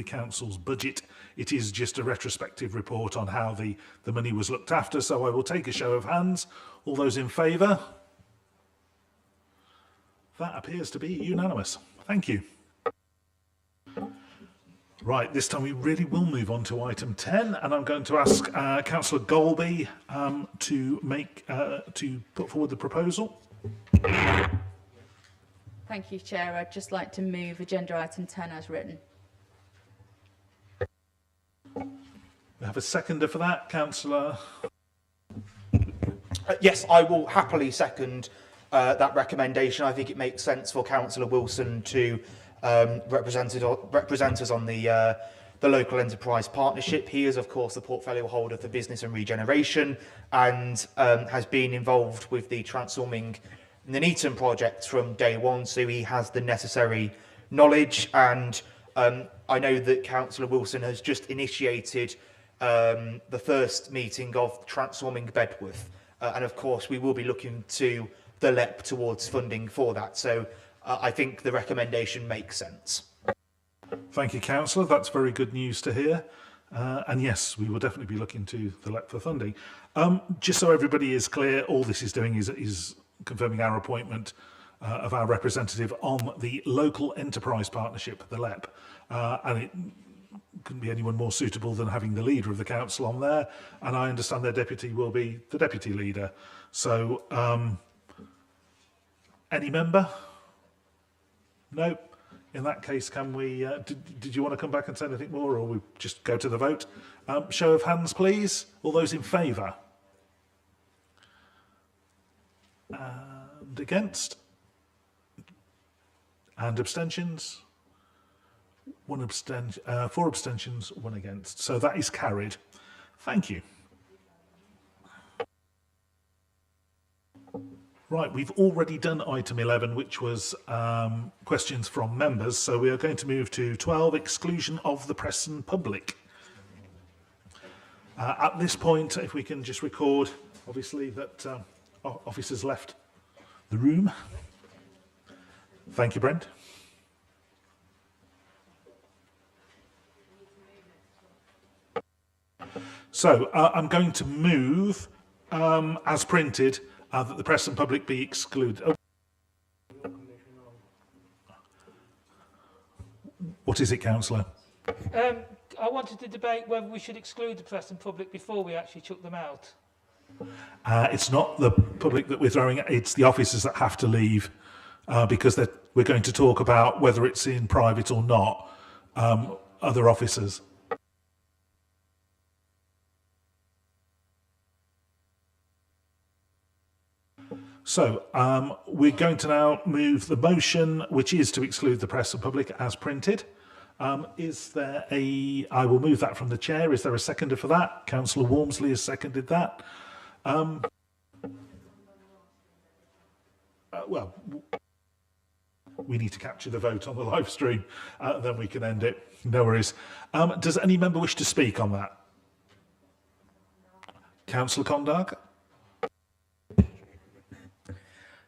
council's budget. It is just a retrospective report on how the money was looked after. So I will take a show of hands. All those in favour? That appears to be unanimous. Thank you. Right, this time we really will move on to item 10, and I'm going to ask Councillor Golby to put forward the proposal. Thank you, Chair. I'd just like to move agenda item 10 as written. We have a seconder for that, Councillor. Yes, I will happily second that recommendation. I think it makes sense for Councillor Wilson to represent us on the local enterprise partnership. He is, of course, the portfolio holder for business and regeneration, and has been involved with the Transforming Nuneaton project from day one, so he has the necessary knowledge. And I know that Councillor Wilson has just initiated the first meeting of Transforming Bedworth, and of course we will be looking to the LEP towards funding for that. So I think the recommendation makes sense. Thank you, Councillor. That's very good news to hear. And yes, we will definitely be looking to the LEP for funding. Just so everybody is clear, all this is doing is confirming our appointment of our representative on the local enterprise partnership, the LEP. And it couldn't be anyone more suitable than having the leader of the council on there. And I understand their deputy will be the deputy leader. So, any member? No. In that case, can we, did you want to come back and say anything more, or we just go to the vote? Show of hands, please. All those in favour? And against? And abstentions? 4 abstentions, 1 against. So that is carried. Thank you. Right, we've already done item 11, which was questions from members. So we are going to move to 12, exclusion of the press and public. At this point, if we can just record, obviously, that officers left the room. Thank you, Brent. So I'm going to move, as printed, that the press and public be excluded. Oh. What is it, Councillor? I wanted to debate whether we should exclude the press and public before we actually took them out. It's not the public that we're throwing at, it's the officers that have to leave, because we're going to talk about whether it's in private or not, other officers. So we're going to now move the motion, which is to exclude the press and public, as printed. Is there I will move that from the chair. Is there a seconder for that? Councillor Walmsley has seconded that. Well, we need to capture the vote on the live stream, then we can end it. No worries. Does any member wish to speak on that? Councillor Condark?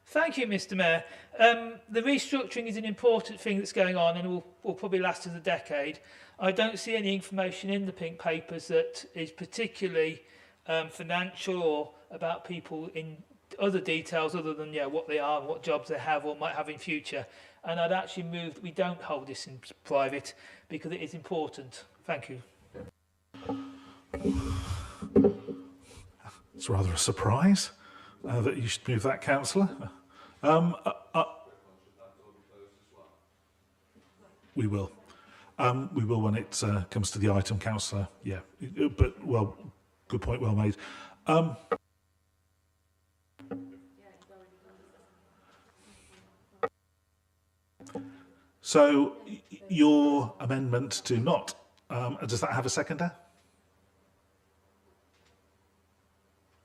Thank you, Mr. Mayor. The restructuring is an important thing that's going on and will probably last us a decade. I don't see any information in the pink papers that is particularly financial or about people in other details other than what they are and what jobs they have or might have in future. And I'd actually move that we don't hold this in private because it is important. Thank you. It's rather a surprise that you should move that, councillor. We will. We will when it comes to the item, councillor. Yeah, but, well, good point, well made. So, your amendment to not, does that have a seconder?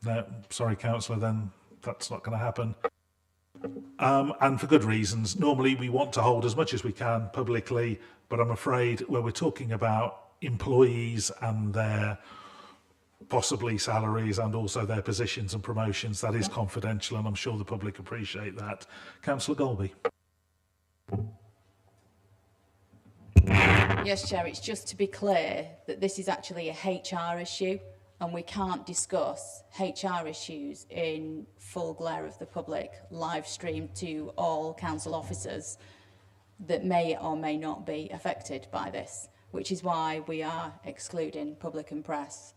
No, sorry, councillor, then that's not going to happen. And for good reasons. Normally we want to hold as much as we can publicly, but I'm afraid where we're talking about employees and their possibly salaries and also their positions and promotions, that is confidential, and I'm sure the public appreciate that. Councillor Golby. Yes, Chair, it's just to be clear that this is actually a HR issue and we can't discuss HR issues in full glare of the public, live streamed to all council officers that may or may not be affected by this, which is why we are excluding public and press.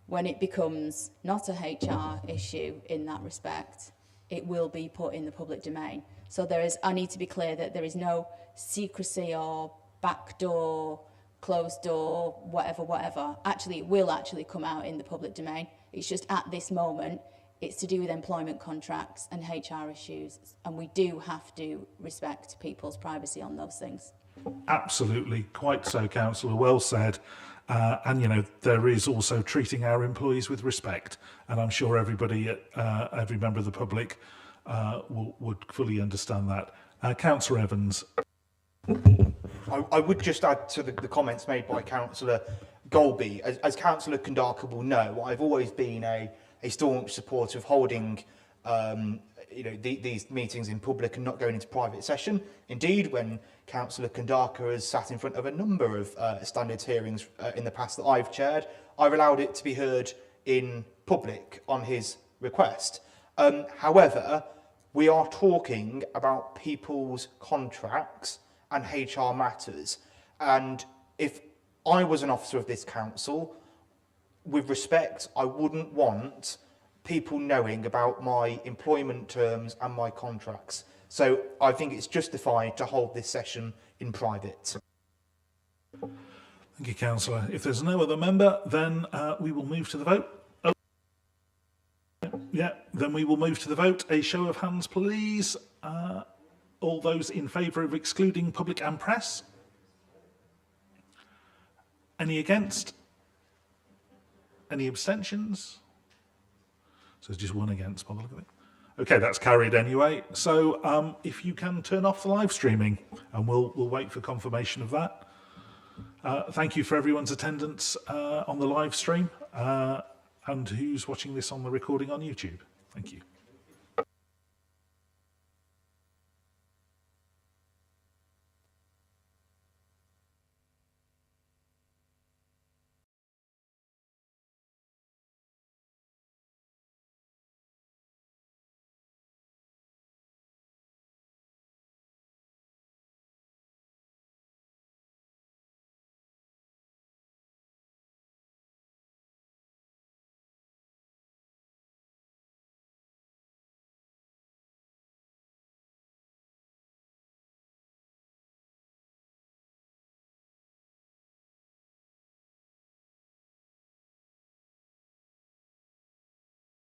When it becomes not a HR issue in that respect, it will be put in the public domain. So I need to be clear that there is no secrecy or backdoor, closed door, whatever. Actually, it will actually come out in the public domain. It's just at this moment, it's to do with employment contracts and HR issues, and we do have to respect people's privacy on those things. Absolutely, quite so, councillor, well said. And, you know, there is also treating our employees with respect, and I'm sure everybody, every member of the public would fully understand that. Councillor Evans. I would just add to the comments made by Councillor Golby. As Councillor Kandaka will know, I've always been a staunch supporter of holding these meetings in public and not going into private session. Indeed, when Councillor Kandaka has sat in front of a number of standards hearings in the past that I've chaired, I've allowed it to be heard in public on his request. However, we are talking about people's contracts and HR matters. And if I was an officer of this council, with respect, I wouldn't want people knowing about my employment terms and my contracts. So I think it's justified to hold this session in private. Thank you, councillor. If there's no other member, then we will move to the vote. Oh. Yeah, then we will move to the vote. A show of hands, please. All those in favour of excluding public and press? Any against? Any abstentions? So it's just one against by the look of it. Okay, that's carried anyway. So if you can turn off the live streaming, and we'll wait for confirmation of that. Thank you for everyone's attendance on the live stream and who's watching this on the recording on YouTube. Thank you.